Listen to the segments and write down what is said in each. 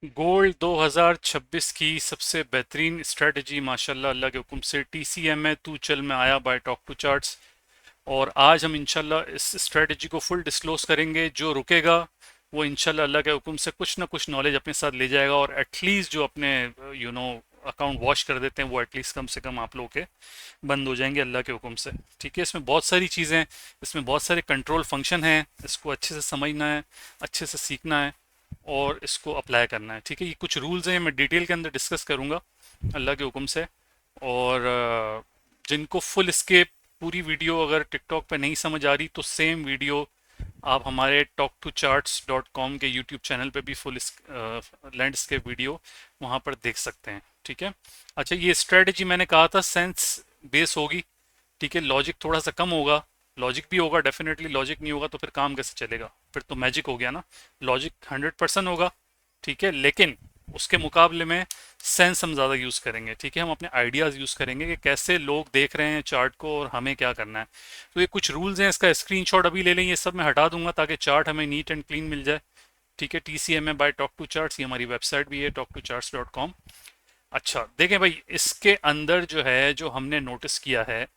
Gold 2026 की सबसे बेहतरीन स्ट्रेटजी माशाल्लाह अल्लाह के हुक्म से TCM है तू चल में आया बाय टॉक टू चार्ट्स। और आज हम इंशाल्लाह इस स्ट्रेटजी को फुल डिस्क्लोज करेंगे। जो रुकेगा वो इंशाल्लाह अल्लाह के हुक्म से कुछ ना कुछ नॉलेज अपने साथ ले जाएगा, और एटलीस्ट जो अपने अकाउंट वॉश कर देते हैं वो एटलीस्ट कम से कम आप लोगों के बंद हो जाएंगे अल्लाह के हुक्म से। ठीक है, इसमें बहुत सारी चीज़ें हैं, इसमें बहुत सारे कंट्रोल फंक्शन हैं, इसको अच्छे से समझना है, अच्छे से सीखना है और इसको अप्लाई करना है। ठीक है, ये कुछ रूल्स हैं, मैं डिटेल के अंदर डिस्कस करूंगा अल्लाह के हुक्म से। और जिनको फुल इसके पूरी वीडियो अगर टिकटॉक पे नहीं समझ आ रही तो सेम वीडियो आप हमारे talk2charts.com के यूट्यूब चैनल पे भी फुल लैंडस्केप वीडियो वहाँ पर देख सकते हैं। ठीक है, अच्छा ये स्ट्रेटजी मैंने कहा था सेंस बेस होगी। ठीक है, लॉजिक थोड़ा सा कम होगा, लॉजिक भी होगा डेफिनेटली, लॉजिक नहीं होगा तो फिर काम कैसे चलेगा, फिर तो मैजिक हो गया ना। लॉजिक 100% होगा, ठीक है, लेकिन उसके मुकाबले में सेंस हम ज़्यादा यूज़ करेंगे। ठीक है, हम अपने आइडियाज़ यूज़ करेंगे कि कैसे लोग देख रहे हैं चार्ट को और हमें क्या करना है। तो ये कुछ रूल्स हैं, इसका स्क्रीनशॉट अभी ले लें, ये सब मैं हटा दूंगा ताकि चार्ट हमें नीट एंड क्लीन मिल जाए। ठीक है, TCM है बाय टॉक टू चार्ट्स, ये हमारी वेबसाइट भी है talk2charts.com। अच्छा देखें भाई, इसके अंदर जो है जो हमने नोटिस किया है,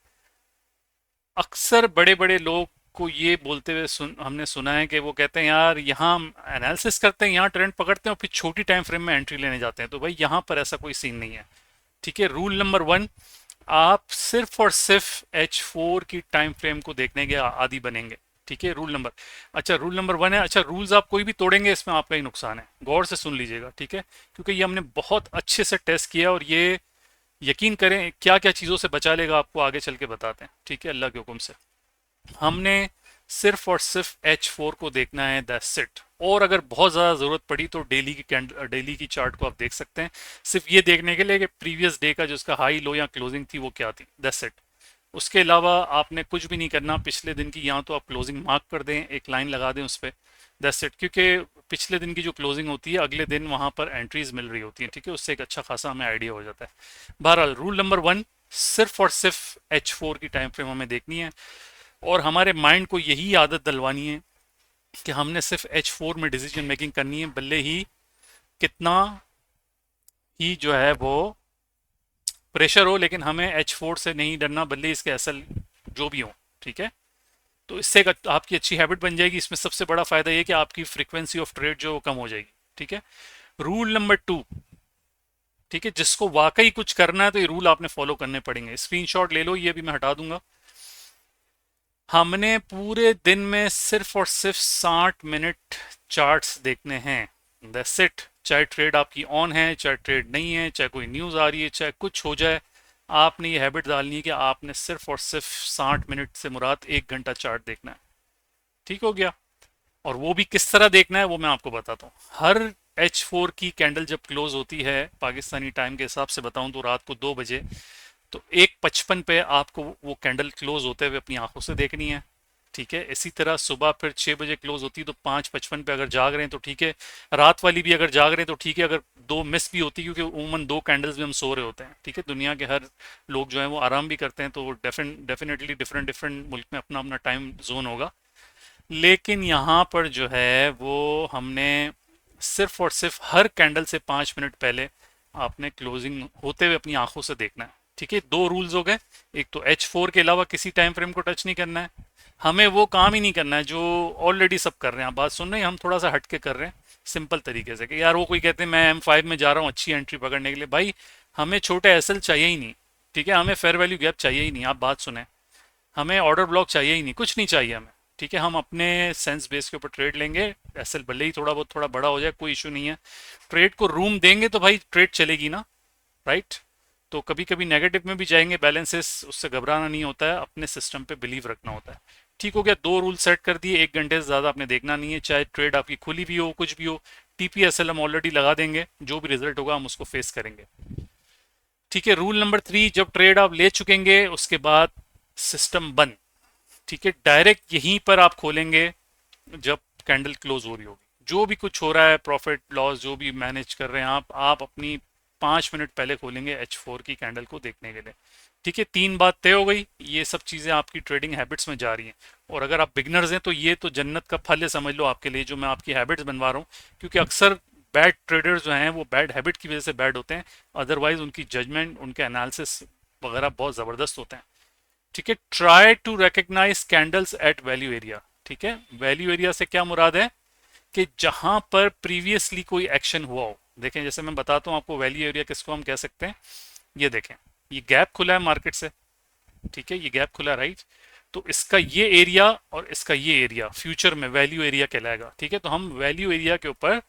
अक्सर बड़े बड़े लोग को ये बोलते हुए हमने सुना है कि वो कहते हैं यार यहाँ एनालिसिस करते हैं, यहाँ ट्रेंड पकड़ते हैं और फिर छोटी टाइम फ्रेम में एंट्री लेने जाते हैं। तो भाई यहाँ पर ऐसा कोई सीन नहीं है। ठीक है, रूल नंबर वन, आप सिर्फ और सिर्फ H4 की टाइम फ्रेम को देखने के आदी बनेंगे। ठीक है, रूल नंबर, अच्छा रूल नंबर वन है। अच्छा रूल्स आप कोई भी तोड़ेंगे इसमें आपका ही नुकसान है, गौर से सुन लीजिएगा। ठीक है, क्योंकि ये हमने बहुत अच्छे से टेस्ट किया और ये यकीन करें क्या क्या चीज़ों से बचा लेगा आपको आगे चल के बताते हैं। ठीक है, अल्लाह के हुक्म से हमने सिर्फ और सिर्फ H4 को देखना है, दैट्स इट। और अगर बहुत ज़्यादा ज़रूरत पड़ी तो डेली की चार्ट को आप देख सकते हैं, सिर्फ ये देखने के लिए कि प्रीवियस डे का जो उसका हाई लो या क्लोजिंग थी वो क्या थी, दैट्स इट। उसके अलावा आपने कुछ भी नहीं करना। पिछले दिन की यहाँ तो आप क्लोजिंग मार्क कर दें, एक लाइन लगा दें उस पर, दैट्स इट। क्योंकि पिछले दिन की जो क्लोजिंग होती है अगले दिन वहाँ पर एंट्रीज मिल रही होती हैं। ठीक है, उससे एक अच्छा खासा हमें आइडिया हो जाता है। बहरहाल रूल नंबर वन, सिर्फ और सिर्फ H4 की टाइम फ्रेम हमें देखनी है और हमारे माइंड को यही आदत डलवानी है कि हमने सिर्फ H4 में डिसीजन मेकिंग करनी है, भले ही कितना ही जो है वो प्रेशर हो, लेकिन हमें H4 से नहीं डरना, भले इसके असल जो भी हो। ठीक है, तो इससे एक आपकी अच्छी हैबिट बन जाएगी। इसमें सबसे बड़ा फायदा ये कि आपकी फ्रीक्वेंसी ऑफ ट्रेड जो कम हो जाएगी। ठीक है, रूल नंबर टू, ठीक है, जिसको वाकई कुछ करना है तो ये रूल आपने फॉलो करने पड़ेंगे। स्क्रीनशॉट ले लो, ये भी मैं हटा दूंगा। हमने पूरे दिन में सिर्फ और सिर्फ 60 मिनट चार्ट्स देखने हैं, दैट्स इट। चाहे ट्रेड आपकी ऑन है, चाहे ट्रेड नहीं है, चाहे कोई न्यूज़ आ रही है, चाहे कुछ हो जाए, आपने ये हैबिट डालनी है कि आपने सिर्फ और सिर्फ 60 मिनट से मुराद 1 घंटा चार्ट देखना है। ठीक हो गया, और वो भी किस तरह देखना है वो मैं आपको बताता हूँ। हर H4 की कैंडल जब क्लोज होती है पाकिस्तानी टाइम के हिसाब से बताऊं तो रात को 2 बजे, तो 1:55 पे आपको वो कैंडल क्लोज होते हुए अपनी आंखों से देखनी है। ठीक है, इसी तरह सुबह फिर 6 बजे क्लोज होती है तो 5:55 पे अगर जाग रहे हैं तो ठीक है, रात वाली भी अगर जाग रहे हैं तो ठीक है, अगर दो मिस भी होती है क्योंकि उमूमन 2 कैंडल्स में हम सो रहे होते हैं। ठीक है, दुनिया के हर लोग जो है वो आराम भी करते हैं, तो वो डेफिनेटली डिफरेंट डिफरेंट मुल्क में अपना अपना टाइम जोन होगा। लेकिन यहाँ पर जो है वो हमने सिर्फ और सिर्फ हर कैंडल से 5 मिनट पहले आपने क्लोजिंग होते हुए अपनी आंखों से देखना है। ठीक है, दो रूल्स हो गए, एक तो H4 के अलावा किसी टाइम फ्रेम को टच नहीं करना है, हमें वो काम ही नहीं करना है जो ऑलरेडी सब कर रहे हैं। आप बात सुन रहे हैं, हम थोड़ा सा हटके कर रहे हैं सिंपल तरीके से कि यार वो कोई कहते हैं मैं M5 में जा रहा हूँ अच्छी एंट्री पकड़ने के लिए, भाई हमें छोटे एसएल चाहिए ही नहीं। ठीक है, हमें फेयर वैल्यू गैप चाहिए ही नहीं, आप बात सुने, हमें ऑर्डर ब्लॉक चाहिए ही नहीं, कुछ नहीं चाहिए हमें। ठीक है, हम अपने सेंस बेस के ऊपर ट्रेड लेंगे, एसएल भले ही थोड़ा बहुत थोड़ा बड़ा हो जाए कोई इशू नहीं है, ट्रेड को रूम देंगे तो भाई ट्रेड चलेगी ना, राइट। तो कभी कभी नेगेटिव में भी जाएंगे बैलेंसेस, उससे घबराना नहीं होता है, अपने सिस्टम पे बिलीव रखना होता है। ठीक हो गया, दो रूल सेट कर दिए, 1 घंटे से ज़्यादा आपने देखना नहीं है, चाहे ट्रेड आपकी खुली भी हो कुछ भी हो। TPSL हम ऑलरेडी लगा देंगे, जो भी रिजल्ट होगा हम उसको फेस करेंगे। ठीक है, रूल नंबर 3, जब ट्रेड आप ले चुकेंगे उसके बाद सिस्टम बंद। ठीक है, डायरेक्ट यहीं पर आप खोलेंगे जब कैंडल क्लोज हो रही होगी। जो भी कुछ हो रहा है प्रॉफिट लॉस जो भी मैनेज कर रहे हैं आप अपनी 5 मिनट पहले खोलेंगे H4 की कैंडल को देखने के लिए। ठीक है, तीन बात तय हो गई, ये सब चीज़ें आपकी ट्रेडिंग हैबिट्स में जा रही हैं। और अगर आप बिगनर्स हैं तो ये तो जन्नत का फल है समझ लो आपके लिए, जो मैं आपकी हैबिट्स बनवा रहा हूँ। क्योंकि अक्सर बैड ट्रेडर्स जो हैं वो बैड हैबिट की वजह से बैड होते हैं, अदरवाइज उनकी जजमेंट, उनके एनालिसिस वगैरह बहुत ज़बरदस्त होते हैं। ठीक है, try to recognise candles at value area. ठीक है, वैल्यू एरिया से क्या मुराद है कि जहां पर प्रीवियसली कोई एक्शन हुआ हो। देखें, जैसे मैं बताता हूं आपको वैल्यू एरिया किसको हम कह सकते हैं। ये देखें, ये गैप खुला है मार्केट से। ठीक है, ये गैप खुला, राइट। तो इसका ये एरिया और इसका ये एरिया फ्यूचर में वैल्यू एरिया कहलाएगा। ठीक है, तो हम वैल्यू एरिया के ऊपर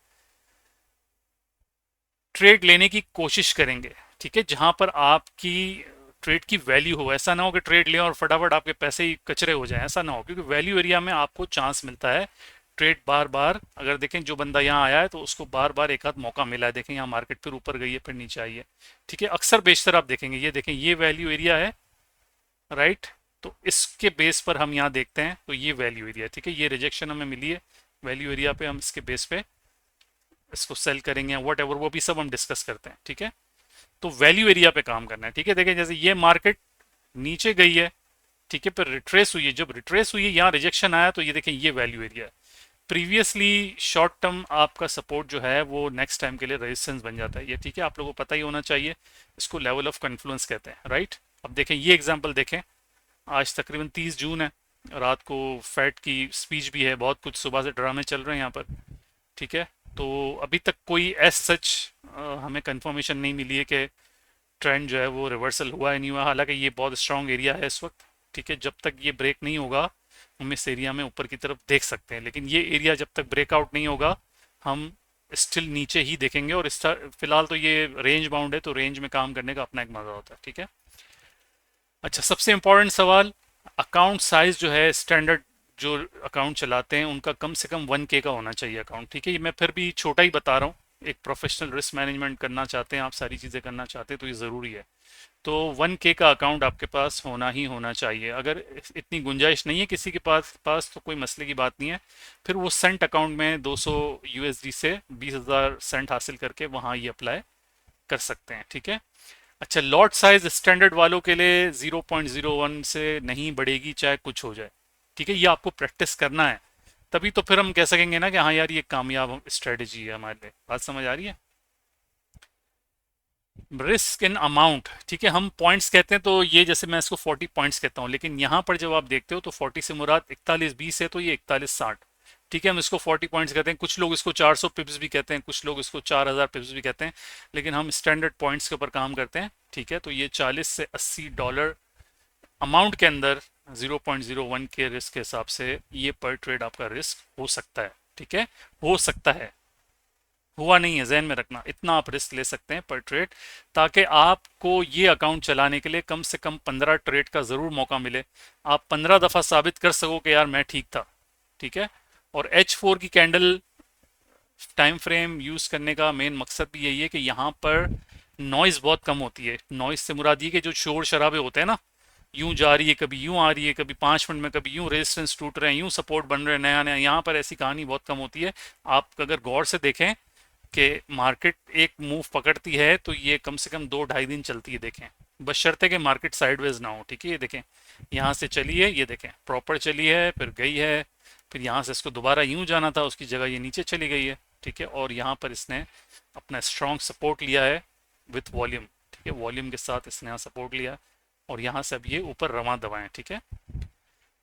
ट्रेड लेने की कोशिश करेंगे। ठीक है, जहां पर आपकी ट्रेड की वैल्यू हो। ऐसा ना हो कि ट्रेड लें और फटाफट आपके पैसे ही कचरे हो जाए, ऐसा ना हो, क्योंकि वैल्यू एरिया में आपको चांस मिलता है ट्रेड बार बार। अगर देखें जो बंदा यहाँ आया है तो उसको बार बार एक आध मौका मिला है। देखें यहाँ मार्केट फिर ऊपर गई है, फिर नीचे आई है। ठीक है, अक्सर बेशतर आप देखेंगे, ये देखें ये वैल्यू एरिया है, राइट। तो इसके बेस पर हम यहाँ देखते हैं तो ये वैल्यू एरिया। ठीक है, ये रिजेक्शन हमें मिली है वैल्यू एरिया पे, हम इसके बेस पे इसको सेल करेंगे, वट एवर, वो भी सब हम डिस्कस करते हैं। ठीक है, तो वैल्यू एरिया पे काम करना है। ठीक है, देखें जैसे ये मार्केट नीचे गई है, ठीक है, पर रिट्रेस हुई है। जब रिट्रेस हुई है, यहाँ रिजेक्शन आया, तो ये देखें ये वैल्यू एरिया है। प्रीवियसली शॉर्ट टर्म आपका सपोर्ट जो है वो नेक्स्ट टाइम के लिए रेजिस्टेंस बन जाता है ये। ठीक है, आप लोगों को पता ही होना चाहिए, इसको लेवल ऑफ कॉन्फ्लुएंस कहते हैं, राइट। अब देखें ये एग्जांपल देखें, आज तकरीबन 30 जून है, रात को फेड की स्पीच भी है, बहुत कुछ सुबह से ड्रामे चल रहे हैं यहाँ पर। ठीक है, तो अभी तक कोई एज सच हमें कंफर्मेशन नहीं मिली है कि ट्रेंड जो है वो रिवर्सल हुआ है नहीं हुआ। हालांकि ये बहुत स्ट्रांग एरिया है इस वक्त। ठीक है, जब तक ये ब्रेक नहीं होगा हम इस एरिया में ऊपर की तरफ देख सकते हैं, लेकिन ये एरिया जब तक ब्रेकआउट नहीं होगा हम स्टिल नीचे ही देखेंगे। और इस फिलहाल तो ये रेंज बाउंड है, तो रेंज में काम करने का अपना एक मजा होता है। ठीक है, अच्छा, सबसे इंपॉर्टेंट सवाल, अकाउंट साइज जो है स्टैंडर्ड जो अकाउंट चलाते हैं उनका कम से कम 1K का होना चाहिए अकाउंट। ठीक है, ये मैं फिर भी छोटा ही बता रहा हूँ, एक प्रोफेशनल रिस्क मैनेजमेंट करना चाहते हैं आप, सारी चीज़ें करना चाहते हैं तो ये ज़रूरी है। तो 1K का अकाउंट आपके पास होना ही होना चाहिए। अगर इतनी गुंजाइश नहीं है किसी के पास तो कोई मसले की बात नहीं है, फिर वो सेंट अकाउंट में 200 USD से 20,000 सेंट हासिल करके वहाँ ये अप्लाई कर सकते हैं। ठीक है, अच्छा, लॉट साइज स्टैंडर्ड वालों के लिए 0.01 से नहीं बढ़ेगी चाहे कुछ हो जाए। ठीक है, ये आपको प्रैक्टिस करना है, तभी तो फिर हम कह सकेंगे ना कि हाँ यार ये कामयाब स्ट्रेटेजी है हमारे लिए। बात समझ आ रही है। रिस्क इन अमाउंट, ठीक है, हम पॉइंट्स कहते हैं, तो ये जैसे मैं इसको 40 पॉइंट्स कहता हूँ, लेकिन यहाँ पर जब आप देखते हो तो 40 से मुराद 41-20 है, तो ये 41-60। ठीक है, हम इसको 40 पॉइंट्स कहते हैं, कुछ लोग इसको 400 पिप्स भी कहते हैं, कुछ लोग इसको 4,000 पिप्स भी कहते हैं, लेकिन हम स्टैंडर्ड पॉइंट्स के ऊपर काम करते हैं। ठीक है, तो ये $40 से $80 अमाउंट के अंदर 0.01 के रिस्क के हिसाब से ये पर ट्रेड आपका रिस्क हो सकता है। ठीक है, हो सकता है, हुआ नहीं है, जहन में रखना, इतना आप रिस्क ले सकते हैं पर ट्रेड, ताकि आपको ये अकाउंट चलाने के लिए कम से कम 15 ट्रेड का ज़रूर मौका मिले। आप 15 दफ़ा साबित कर सको कि यार मैं ठीक था। ठीक है, और H4 की कैंडल टाइम फ्रेम यूज़ करने का मेन मकसद भी यही है कि यहाँ पर नॉइज़ बहुत कम होती है। नॉइज़ से मुराद ये कि जो शोर शराबे होते हैं ना, यूं जा रही है, कभी यूं आ रही है, कभी 5 मिनट में, कभी यूं रेजिस्टेंस टूट रहे हैं, यूं सपोर्ट बन रहे हैं नया नया, यहाँ पर ऐसी कहानी बहुत कम होती है। आप अगर गौर से देखें कि मार्केट एक मूव पकड़ती है तो ये कम से कम 2-2.5 दिन चलती है। देखें, बशर्ते कि मार्केट साइडवेज ना हो। ठीक है, ये देखें, यहाँ से चली है, ये देखें प्रॉपर चली है, फिर गई है, फिर यहाँ से इसको दोबारा यूं जाना था, उसकी जगह ये नीचे चली गई है। ठीक है, और यहाँ पर इसने अपना स्ट्रॉन्ग सपोर्ट लिया है विथ वॉल्यूम। ठीक है, वॉल्यूम के साथ इसने यहाँ सपोर्ट लिया, और यहाँ से अब ये ऊपर रवां दवाएं। ठीक है,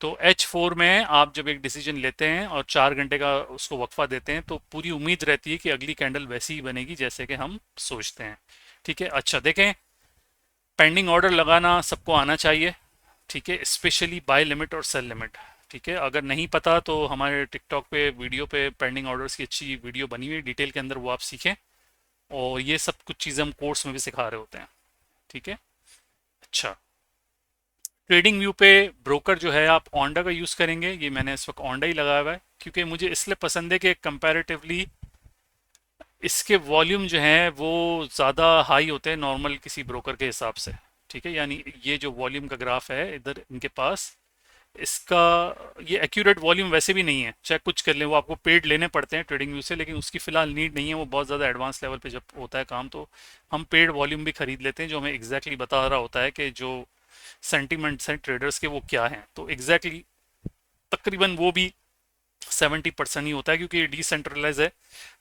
तो H4 में आप जब एक डिसीजन लेते हैं और 4 घंटे का उसको वक्फा देते हैं तो पूरी उम्मीद रहती है कि अगली कैंडल वैसी ही बनेगी जैसे कि हम सोचते हैं। ठीक है, अच्छा देखें, पेंडिंग ऑर्डर लगाना सबको आना चाहिए। ठीक है, स्पेशली बाय लिमिट और सेल लिमिट। ठीक है, अगर नहीं पता तो हमारे टिकटॉक पे वीडियो पे पेंडिंग ऑर्डर्स की अच्छी वीडियो बनी हुई है डिटेल के अंदर, वो आप सीखें, और ये सब कुछ चीज़ें हम कोर्स में भी सिखा रहे होते हैं। ठीक है, अच्छा, ट्रेडिंग व्यू पे ब्रोकर जो है आप ओंडा का यूज़ करेंगे। ये मैंने इस वक्त ओंडा ही लगाया हुआ है, क्योंकि मुझे इसलिए पसंद है कि कंपैरेटिवली इसके वॉल्यूम जो हैं वो ज़्यादा हाई होते हैं नॉर्मल किसी ब्रोकर के हिसाब से। ठीक है, यानी ये जो वॉल्यूम का ग्राफ है इधर इनके पास, इसका ये एक्यूरेट वॉल्यूम वैसे भी नहीं है, चाहे कुछ कर लें, वो आपको पेड लेने पड़ते हैं ट्रेडिंग व्यू से, लेकिन उसकी फ़िलहाल नीड नहीं है। वो बहुत ज़्यादा एडवांस लेवल पे जब होता है काम तो हम पेड वॉल्यूम भी खरीद लेते हैं, जो हमें एग्जैक्टली बता रहा होता है कि जो सेंटिमेंट्स हैं ट्रेडर्स के वो क्या हैं। तो एग्जैक्टली तकरीबन वो भी 70% ही होता है, क्योंकि ये डिसेंट्रलाइज है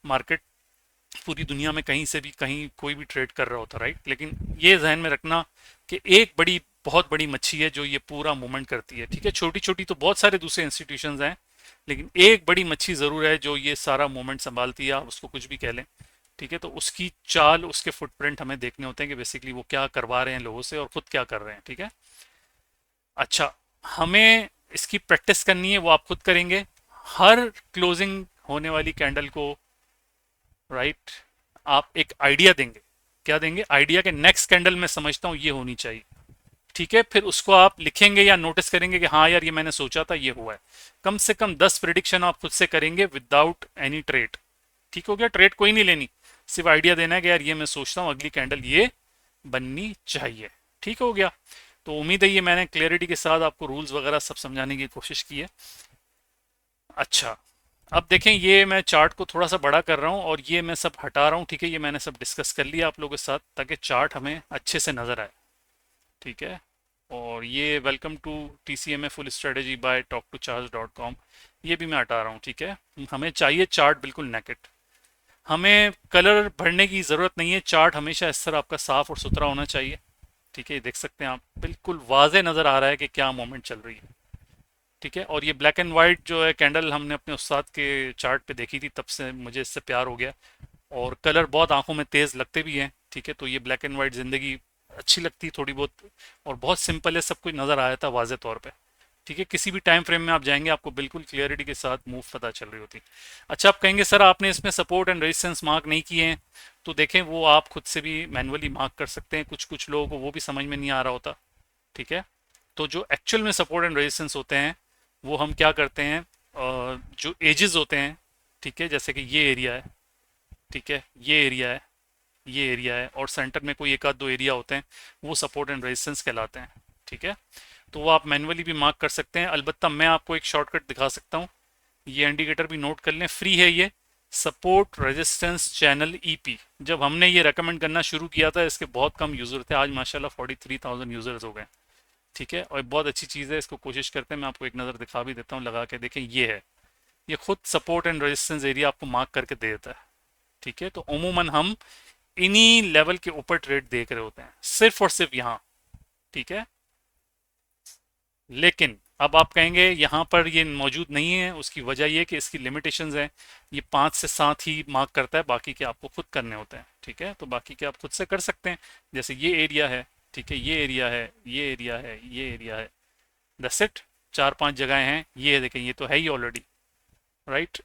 मार्केट, पूरी दुनिया में कहीं से भी कहीं कोई भी ट्रेड कर रहा होता, राइट। लेकिन ये जहन में रखना कि एक बड़ी बहुत बड़ी मच्छी है जो ये पूरा मूवमेंट करती है, ठीक है। छोटी छोटी तो बहुत सारे दूसरे इंस्टीट्यूशंस हैं, लेकिन एक बड़ी मच्छी ज़रूर है जो ये सारा मूवमेंट संभालती है, आप उसको कुछ भी कह लें, ठीक है। तो उसकी चाल, उसके फुटप्रिंट हमें देखने होते हैं कि बेसिकली वो क्या करवा रहे हैं लोगों से और खुद क्या कर रहे हैं, ठीक है। अच्छा, हमें इसकी प्रैक्टिस करनी है, वो आप खुद करेंगे हर क्लोजिंग होने वाली कैंडल को, राइट। आप एक आइडिया देंगे, क्या देंगे, आइडिया के नेक्स्ट कैंडल में समझता हूँ ये होनी चाहिए, ठीक है। फिर उसको आप लिखेंगे या नोटिस करेंगे कि हाँ यार ये मैंने सोचा था ये हुआ है। कम से कम 10 प्रिडिक्शन आप खुद से करेंगे विदाउट एनी ट्रेड, ठीक हो गया। ट्रेड कोई नहीं लेनी, सिर्फ आइडिया देना है कि यार ये मैं सोचता हूँ अगली कैंडल ये बननी चाहिए, ठीक हो गया। तो उम्मीद है ये मैंने क्लियरिटी के साथ आपको रूल्स वगैरह सब समझाने की कोशिश की है। अच्छा, अब देखें ये मैं चार्ट को थोड़ा सा बड़ा कर रहा हूँ और ये मैं सब हटा रहा हूँ, ठीक है। ये मैंने सब डिस्कस कर लिया आप लोगों के साथ ताकि चार्ट हमें अच्छे से नज़र आए, ठीक है। और ये welcome to TCMA full strategy by talk2charts.com, ये भी मैं हटा रहा हूँ, ठीक है। हमें चाहिए चार्ट बिल्कुल नेकेड, हमें कलर भरने की ज़रूरत नहीं है। चार्ट हमेशा इस तरह आपका साफ और सुथरा होना चाहिए, ठीक है। देख सकते हैं आप, बिल्कुल वाजे नज़र आ रहा है कि क्या मोमेंट चल रही है, ठीक है। और ये ब्लैक एंड वाइट जो है कैंडल हमने अपने उस्ताद के चार्ट पे देखी थी, तब से मुझे इससे प्यार हो गया। और कलर बहुत आंखों में तेज़ लगते भी हैं, ठीक है। तो ये ब्लैक एंड वाइट ज़िंदगी अच्छी लगती थोड़ी बहुत, और बहुत सिंपल है, सब कुछ नज़र आया था वाजे तौर पे, ठीक है। किसी भी टाइम फ्रेम में आप जाएंगे आपको बिल्कुल क्लियरिटी के साथ मूव पता चल रही होती। अच्छा, आप कहेंगे सर आपने इसमें सपोर्ट एंड रेजिस्टेंस मार्क नहीं किए हैं, तो देखें वो आप खुद से भी मैनुअली मार्क कर सकते हैं। कुछ कुछ लोगों को वो भी समझ में नहीं आ रहा होता, ठीक है। तो जो एक्चुअल में सपोर्ट एंड रेजिस्टेंस होते हैं वो हम क्या करते हैं, जो एजेस होते हैं, ठीक है, जैसे कि ये एरिया है, ठीक है, ये एरिया है, ये एरिया है, और सेंटर में कोई एक आध दो एरिया होते हैं, वो सपोर्ट एंड रेजिस्टेंस कहलाते हैं, ठीक है। तो वो आप मैनुअली भी मार्क कर सकते हैं। अलबत्ता मैं आपको एक शॉर्टकट दिखा सकता हूँ, ये इंडिकेटर भी नोट कर लें, फ्री है ये, सपोर्ट रेजिस्टेंस चैनल EP। जब हमने ये रेकमेंड करना शुरू किया था इसके बहुत कम यूज़र थे, आज माशाल्लाह 43,000 यूज़र्स हो गए, ठीक है। और बहुत अच्छी चीज़ है, इसको कोशिश करते हैं, मैं आपको एक नज़र दिखा भी देता हूँ लगा के, देखें ये है, ये खुद सपोर्ट एंड रेजिस्टेंस एरिया आपको मार्क करके दे देता है, ठीक है। तो अमूमन हम इन्हीं लेवल के ऊपर ट्रेड देख रहे होते हैं सिर्फ और सिर्फ यहाँ, ठीक है। लेकिन अब आप कहेंगे यहाँ पर ये मौजूद नहीं है, उसकी वजह ये कि इसकी लिमिटेशंस है, ये 5 से 7 ही मार्क करता है, बाकी के आपको खुद करने होते हैं, ठीक है। तो बाकी के आप खुद से कर सकते हैं, जैसे ये एरिया है, ठीक है, ये एरिया है, ये एरिया है, ये एरिया है, दैट्स इट। 4-5 जगहें हैं, ये देखें ये तो है ही ऑलरेडी, राइट।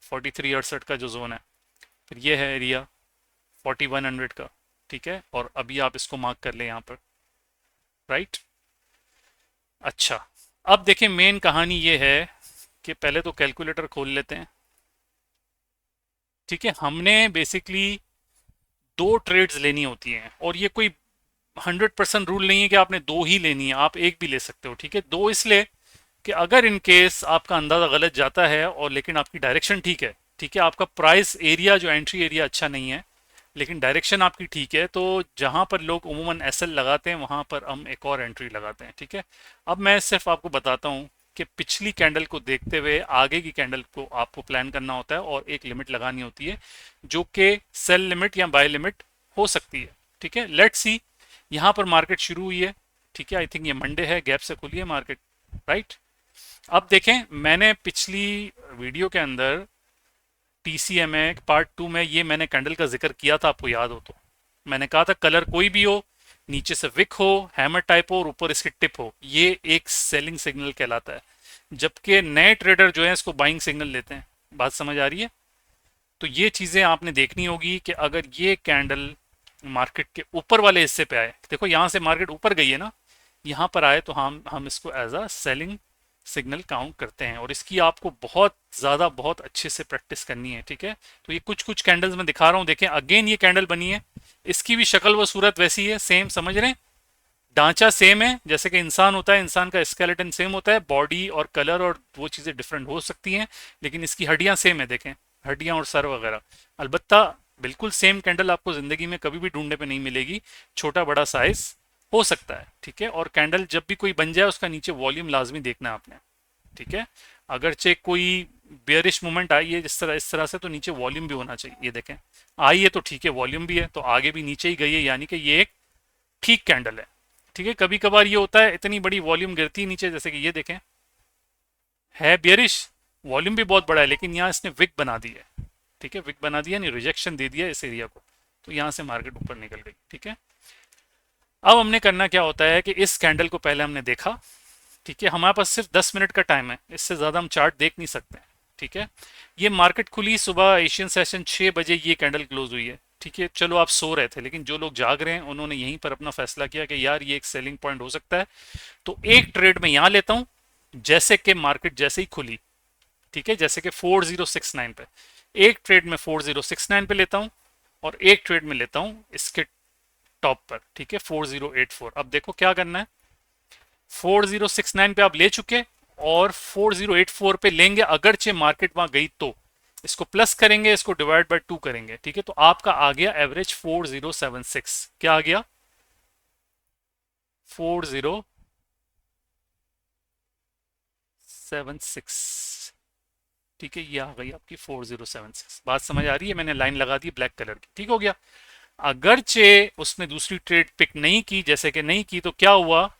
4368 का जो जोन है, फिर ये है एरिया 4100 का, ठीक है। और अभी आप इसको मार्क कर लें यहाँ पर, राइट। अच्छा, अब देखें मेन कहानी ये है कि पहले तो कैलकुलेटर खोल लेते हैं, ठीक है। हमने बेसिकली दो ट्रेड्स लेनी होती हैं, और ये कोई 100% रूल नहीं है कि आपने दो ही लेनी है, आप एक भी ले सकते हो, ठीक है। दो इसलिए कि अगर इन केस आपका अंदाज़ा गलत जाता है और लेकिन आपकी डायरेक्शन ठीक है, ठीक है, आपका प्राइस एरिया जो एंट्री एरिया अच्छा नहीं है लेकिन डायरेक्शन आपकी ठीक है, तो जहां पर लोग उमूमन SL लगाते हैं वहां पर हम एक और एंट्री लगाते हैं, ठीक है। अब मैं सिर्फ आपको बताता हूं कि पिछली कैंडल को देखते हुए आगे की कैंडल को आपको प्लान करना होता है और एक लिमिट लगानी होती है जो कि सेल लिमिट या बाय लिमिट हो सकती है, ठीक है। लेट्स सी, यहाँ पर मार्केट शुरू हुई है, ठीक है, आई थिंक ये मंडे है, गैप से खुली है मार्केट, राइट। अब देखें मैंने पिछली वीडियो के अंदर TCMA पार्ट 2 में ये मैंने कैंडल का जिक्र किया था, आपको याद हो तो मैंने कहा था कलर कोई भी हो, नीचे से विक हो, हैमर टाइप हो और ऊपर इसके टिप हो, ये एक सेलिंग सिग्नल कहलाता है, जबकि नए ट्रेडर जो है इसको बाइंग सिग्नल लेते हैं। बात समझ आ रही है? तो ये चीज़ें आपने देखनी होगी कि अगर ये कैंडल मार्केट के ऊपर वाले हिस्से पे आए, देखो यहाँ से मार्केट ऊपर गई है ना, यहाँ पर आए तो हम इसको as a selling signal count करते हैं, और इसकी आपको बहुत ज़्यादा बहुत अच्छे से प्रैक्टिस करनी है, ठीक है। तो ये कुछ कुछ कैंडल्स मैं दिखा रहा हूँ, देखें अगेन ये कैंडल बनी है, इसकी भी शक्ल व सूरत वैसी है, सेम, समझ रहे हैं, ढांचा सेम है, जैसे कि इंसान होता है, इंसान का स्केलेटन सेम होता है, बॉडी और कलर और वो चीज़ें डिफरेंट हो सकती हैं, लेकिन इसकी हड्डियां सेम है, देखें हड्डियां और सर वगैरह। अलबत्ता बिल्कुल सेम कैंडल आपको ज़िंदगी में कभी भी ढूंढने पे नहीं मिलेगी, छोटा बड़ा साइज हो सकता है, ठीक है। और कैंडल जब भी कोई बन जाए उसका नीचे वॉल्यूम लाजमी देखना है आपने, ठीक है। अगरचे कोई बेयरिश मूवमेंट आई है जिस तरह इस तरह से, तो नीचे वॉल्यूम भी होना चाहिए। ये देखें आई है तो ठीक है, वॉल्यूम भी है तो आगे भी नीचे ही गई है, यानी कि ये एक ठीक कैंडल है। ठीक है, कभी कभार ये होता है इतनी बड़ी वॉल्यूम गिरती है नीचे, जैसे कि ये देखें है बियरिश, वॉल्यूम भी बहुत बड़ा है, लेकिन यहाँ इसने विक बना दी है। ठीक है, विक बना दिया नहीं, रिजेक्शन दे दिया इस एरिया को, तो यहाँ से मार्केट ऊपर निकल गई। ठीक है, अब हमने करना क्या होता है कि इस कैंडल को पहले हमने देखा। ठीक है, हमारे पास सिर्फ 10 मिनट का टाइम है, इससे ज़्यादा हम चार्ट देख नहीं सकते। ठीक है, ये मार्केट खुली सुबह एशियन सेशन 6 बजे, ये कैंडल क्लोज हुई है। ठीक है, चलो आप सो रहे थे, लेकिन जो लोग जाग रहे हैं उन्होंने यहीं पर अपना फैसला किया कि यार ये एक सेलिंग पॉइंट हो सकता है, तो एक ट्रेड में यहाँ लेता हूँ, जैसे कि मार्केट जैसे ही खुली। ठीक है, जैसे कि 4069 पे, एक ट्रेड में 4069 पे लेता हूँ, और एक ट्रेड में लेता हूँ इसके टॉप पर। ठीक है, 4084। अब देखो क्या करना है, 4069 पे आप ले चुके, और 4084 पे लेंगे, अगरचे मार्केट वहां गई तो इसको प्लस करेंगे, इसको डिवाइड बाय 2 करेंगे। ठीक है, तो आपका आ गया एवरेज 4076। क्या आ गया, 4076। ठीक है, ये आ गई आपकी 4076। बात समझ आ रही है, मैंने लाइन लगा दी ब्लैक कलर की। ठीक हो गया, अगरचे उसने दूसरी ट्रेड पिक नहीं की, जैसे कि नहीं की, तो क्या हुआ,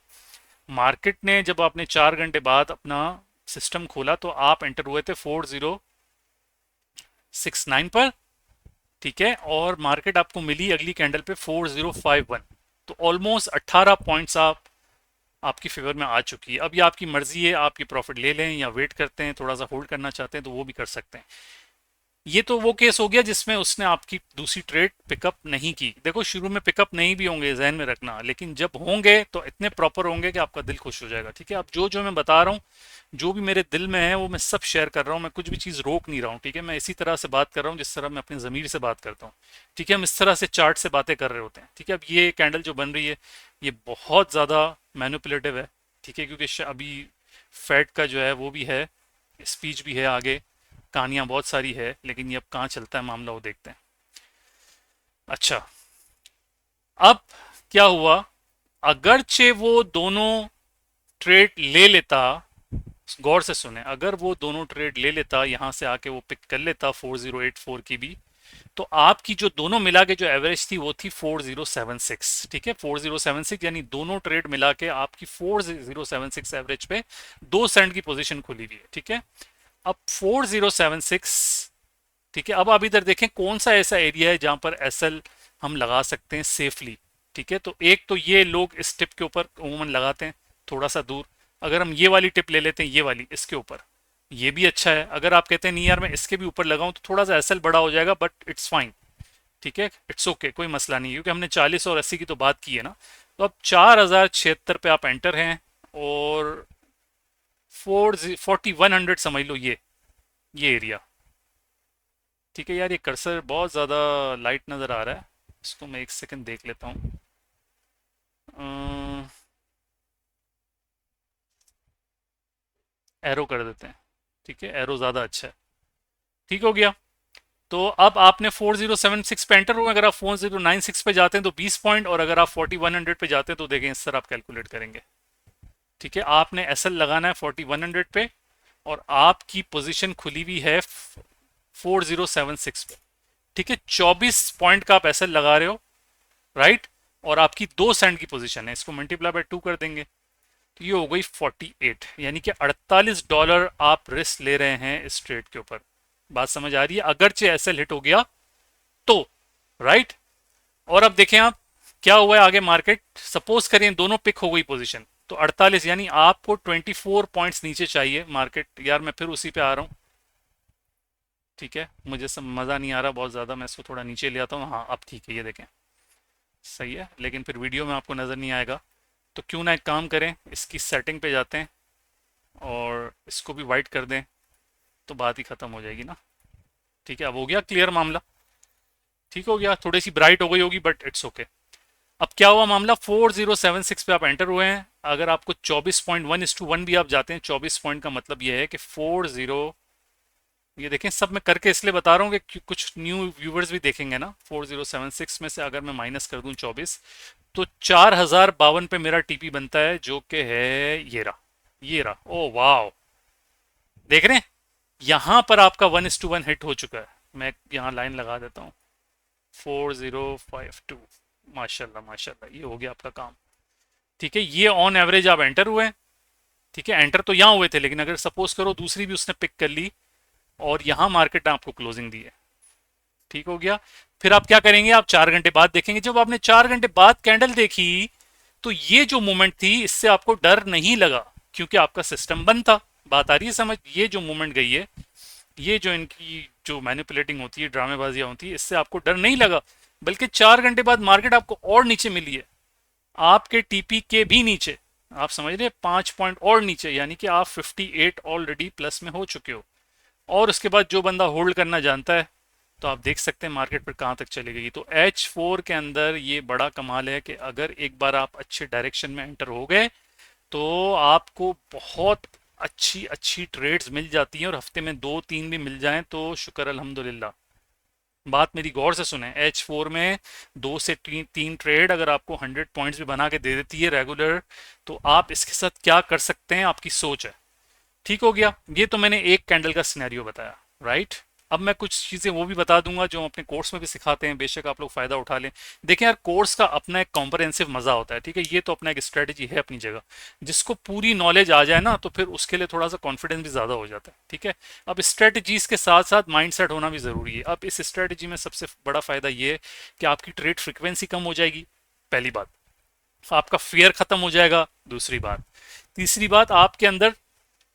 मार्केट ने जब आपने 4 घंटे बाद अपना सिस्टम खोला तो आप एंटर हुए थे 4069 पर। ठीक है, और मार्केट आपको मिली अगली कैंडल पे 4051, तो ऑलमोस्ट 18 पॉइंट्स आप आपकी फेवर में आ चुकी है। अब ये आपकी मर्जी है, आप ये प्रॉफिट ले लें या वेट करते हैं, थोड़ा सा होल्ड करना चाहते हैं तो वो भी कर सकते हैं। ये तो वो केस हो गया जिसमें उसने आपकी दूसरी ट्रेड पिकअप नहीं की। देखो शुरू में पिकअप नहीं भी होंगे, जहन में रखना, लेकिन जब होंगे तो इतने प्रॉपर होंगे कि आपका दिल खुश हो जाएगा। ठीक है, अब जो जो मैं बता रहा हूँ, जो भी मेरे दिल में है वो मैं सब शेयर कर रहा हूँ, मैं कुछ भी चीज़ रोक नहीं रहा हूँ। ठीक है, मैं इसी तरह से बात कर रहा हूँ जिस तरह मैं अपनी ज़मीर से बात करता हूँ। ठीक है, हम इस तरह से चार्ट से बातें कर रहे होते हैं। ठीक है, अब ये कैंडल जो बन रही है ये बहुत ज़्यादा मैनिपुलेटिव है। ठीक है, क्योंकि अभी फेड का जो है वो भी है, स्पीच भी है, आगे कहानियां बहुत सारी है, लेकिन ये अब कहाँ चलता है मामला वो देखते हैं। अच्छा, अब क्या हुआ, अगरचे वो दोनों ट्रेड ले लेता, गौर से सुने, अगर वो दोनों ट्रेड ले लेता, यहां से आके वो पिक कर लेता 4084 की भी, तो आपकी जो दोनों मिला के जो एवरेज थी वो थी 4076। ठीक है, 4076, यानी दोनों ट्रेड मिला के आपकी 4076 एवरेज पे 2 सेंट की पोजीशन खुली हुई है। ठीक है, अब 4076। ठीक है, अब आप इधर देखें कौन सा ऐसा एरिया है जहां पर एसएल हम लगा सकते हैं सेफली। ठीक है, तो एक तो ये लोग इस टिप के ऊपर उमूमन लगाते हैं थोड़ा सा दूर, अगर हम ये वाली टिप ले लेते हैं, ये वाली इसके ऊपर, ये भी अच्छा है। अगर आप कहते हैं नहीं यार मैं इसके भी ऊपर लगाऊं तो थोड़ा सा एसएल बड़ा हो जाएगा, बट इट्स फाइन। ठीक है, इट्स ओके, कोई मसला नहीं, क्योंकि हमने 40 और 80 की तो बात की है ना। तो अब 4076 पे आप एंटर हैं, और 4100 समझ लो ये एरिया। ठीक है यार, ये कर्सर बहुत ज़्यादा लाइट नज़र आ रहा है, इसको मैं एक सेकंड देख लेता हूँ। एरो कर देते हैं। ठीक है, एरो ज़्यादा अच्छा है। ठीक हो गया, तो अब आपने 4076 पे एंटर हुआ, अगर आप 4096 पे जाते हैं तो 20 पॉइंट, और अगर आप 4100 पे जाते हैं तो देखें इस तरह आप कैलकुलेट करेंगे। ठीक है, आपने एसएल लगाना है 4100 पे, और आपकी पोजीशन खुली हुई है 4076 पे। ठीक है, 24 पॉइंट का आप एसएल लगा रहे हो, राइट, और आपकी 2 सेंट की पोजीशन है, इसको मल्टीप्लाई बाय 2 कर देंगे तो ये हो गई 48, यानी कि $48 आप रिस्क ले रहे हैं इस ट्रेड के ऊपर। बात समझ आ रही है, अगरचे एसएल हिट हो गया तो, राइट। और अब देखें आप क्या हुआ है आगे, मार्केट सपोज करें दोनों पिक हो गई पोजीशन, तो 48, यानी आपको 24 पॉइंट्स नीचे चाहिए मार्केट। यार मैं फिर उसी पे आ रहा हूँ। ठीक है, मुझे सब मज़ा नहीं आ रहा बहुत ज़्यादा, मैं इसको थोड़ा नीचे ले आता हूँ। हाँ अब ठीक है, ये देखें सही है, लेकिन फिर वीडियो में आपको नज़र नहीं आएगा, तो क्यों ना एक काम करें, इसकी सेटिंग पे जाते हैं और इसको भी वाइट कर दें, तो बात ही ख़त्म हो जाएगी ना। ठीक है, अब हो गया क्लियर मामला। ठीक हो गया, थोड़ी सी ब्राइट हो गई होगी बट इट्स ओके। अब क्या हुआ मामला, 4076 पे आप एंटर हुए हैं, अगर आपको 24.1:1 भी आप जाते हैं, 24 पॉइंट का मतलब ये है कि 40, ये देखें सब मैं करके इसलिए बता रहा हूँ कि कुछ न्यू व्यूवर्स भी देखेंगे ना। 4076 में से अगर मैं माइनस कर दूं 24, तो 4052 पे मेरा टीपी बनता है, जो कि है ये रहा, ये रहा। ओ वाह, देख रहे हैं यहां पर आपका 1:1 हिट हो चुका है। मैं यहाँ लाइन लगा देता हूँ, 4052। माशाल्लाह माशाल्लाह, ये हो गया आपका काम। ठीक है, ये ऑन एवरेज आप एंटर हुए हैं। ठीक है, एंटर तो यहाँ हुए थे, लेकिन अगर सपोज करो दूसरी भी उसने पिक कर ली और यहाँ मार्केट ने आपको क्लोजिंग दी है, ठीक हो गया। फिर आप क्या करेंगे, आप 4 घंटे बाद देखेंगे। जब आपने 4 घंटे बाद कैंडल देखी तो ये जो मूवमेंट थी इससे आपको डर नहीं लगा, क्योंकि आपका सिस्टम बंद था। बात आ रही है समझ? ये जो मूवमेंट गई है, ये जो इनकी जो मैनिपुलेटिंग होती है, ड्रामेबाजियां होती है, इससे आपको डर नहीं लगा, बल्कि 4 घंटे बाद मार्केट आपको और नीचे मिली है, आपके टीपी के भी नीचे। आप समझ रहे हैं, 5 पॉइंट और नीचे, यानी कि आप 58 ऑलरेडी प्लस में हो चुके हो। और उसके बाद जो बंदा होल्ड करना जानता है, तो आप देख सकते हैं मार्केट पर कहाँ तक चली गई। तो H4 के अंदर ये बड़ा कमाल है कि अगर एक बार आप अच्छे डायरेक्शन में एंटर हो गए तो आपको बहुत अच्छी अच्छी ट्रेड्स मिल जाती हैं, और हफ्ते में 2-3 भी मिल जाएं तो शुक्र अल्हम्दुलिल्लाह। बात मेरी गौर से सुने, H4 में 2 से 3 ट्रेड अगर आपको 100 पॉइंट्स भी बना के दे देती है रेगुलर, तो आप इसके साथ क्या कर सकते हैं, आपकी सोच है। ठीक हो गया, ये तो मैंने एक कैंडल का सिनेरियो बताया, राइट। अब मैं कुछ चीज़ें वो भी बता दूंगा जो हम अपने कोर्स में भी सिखाते हैं, बेशक आप लोग फ़ायदा उठा लें। देखें यार, कोर्स का अपना एक कॉम्प्रहेंसिव मज़ा होता है, ठीक है। ये तो अपना एक स्ट्रेटजी है अपनी जगह। जिसको पूरी नॉलेज आ जाए ना, तो फिर उसके लिए थोड़ा सा कॉन्फिडेंस भी ज़्यादा हो जाता है, ठीक है। अब स्ट्रेटजीज के साथ साथ माइंड सेट होना भी ज़रूरी है। अब इस स्ट्रेटजी में सबसे बड़ा फ़ायदा ये है कि आपकी ट्रेड फ्रिक्वेंसी कम हो जाएगी, पहली बात। आपका फियर ख़त्म हो जाएगा, दूसरी बात। तीसरी बात, आपके अंदर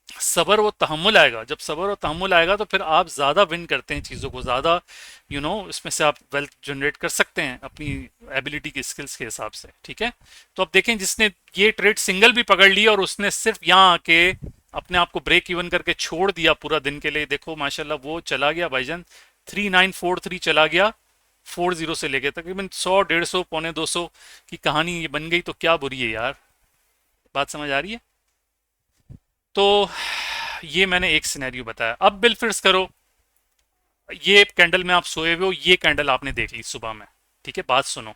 सबर व तहम्मुल आएगा। जब सबर और तहम्मुल आएगा तो फिर आप ज़्यादा विन करते हैं चीज़ों को, ज़्यादा इसमें से आप वेल्थ जनरेट कर सकते हैं अपनी एबिलिटी की, स्किल्स के हिसाब से, ठीक है। तो अब देखें, जिसने ये ट्रेड सिंगल भी पकड़ ली और उसने सिर्फ यहाँ आके अपने आप को ब्रेक इवन करके छोड़ दिया पूरा दिन के लिए, देखो माशाल्लाह वो चला गया भाईजान, 3943 चला गया 40 से लेके तकरीबन 100, 150, पौने 200 की कहानी ये बन गई। तो क्या बुरी है यार, बात समझ आ रही है? तो ये मैंने एक सिनेरियो बताया। अब बिल फिर्स करो, ये कैंडल में आप सोए हुए हो, ये कैंडल आपने देख ली सुबह में, ठीक है। बात सुनो,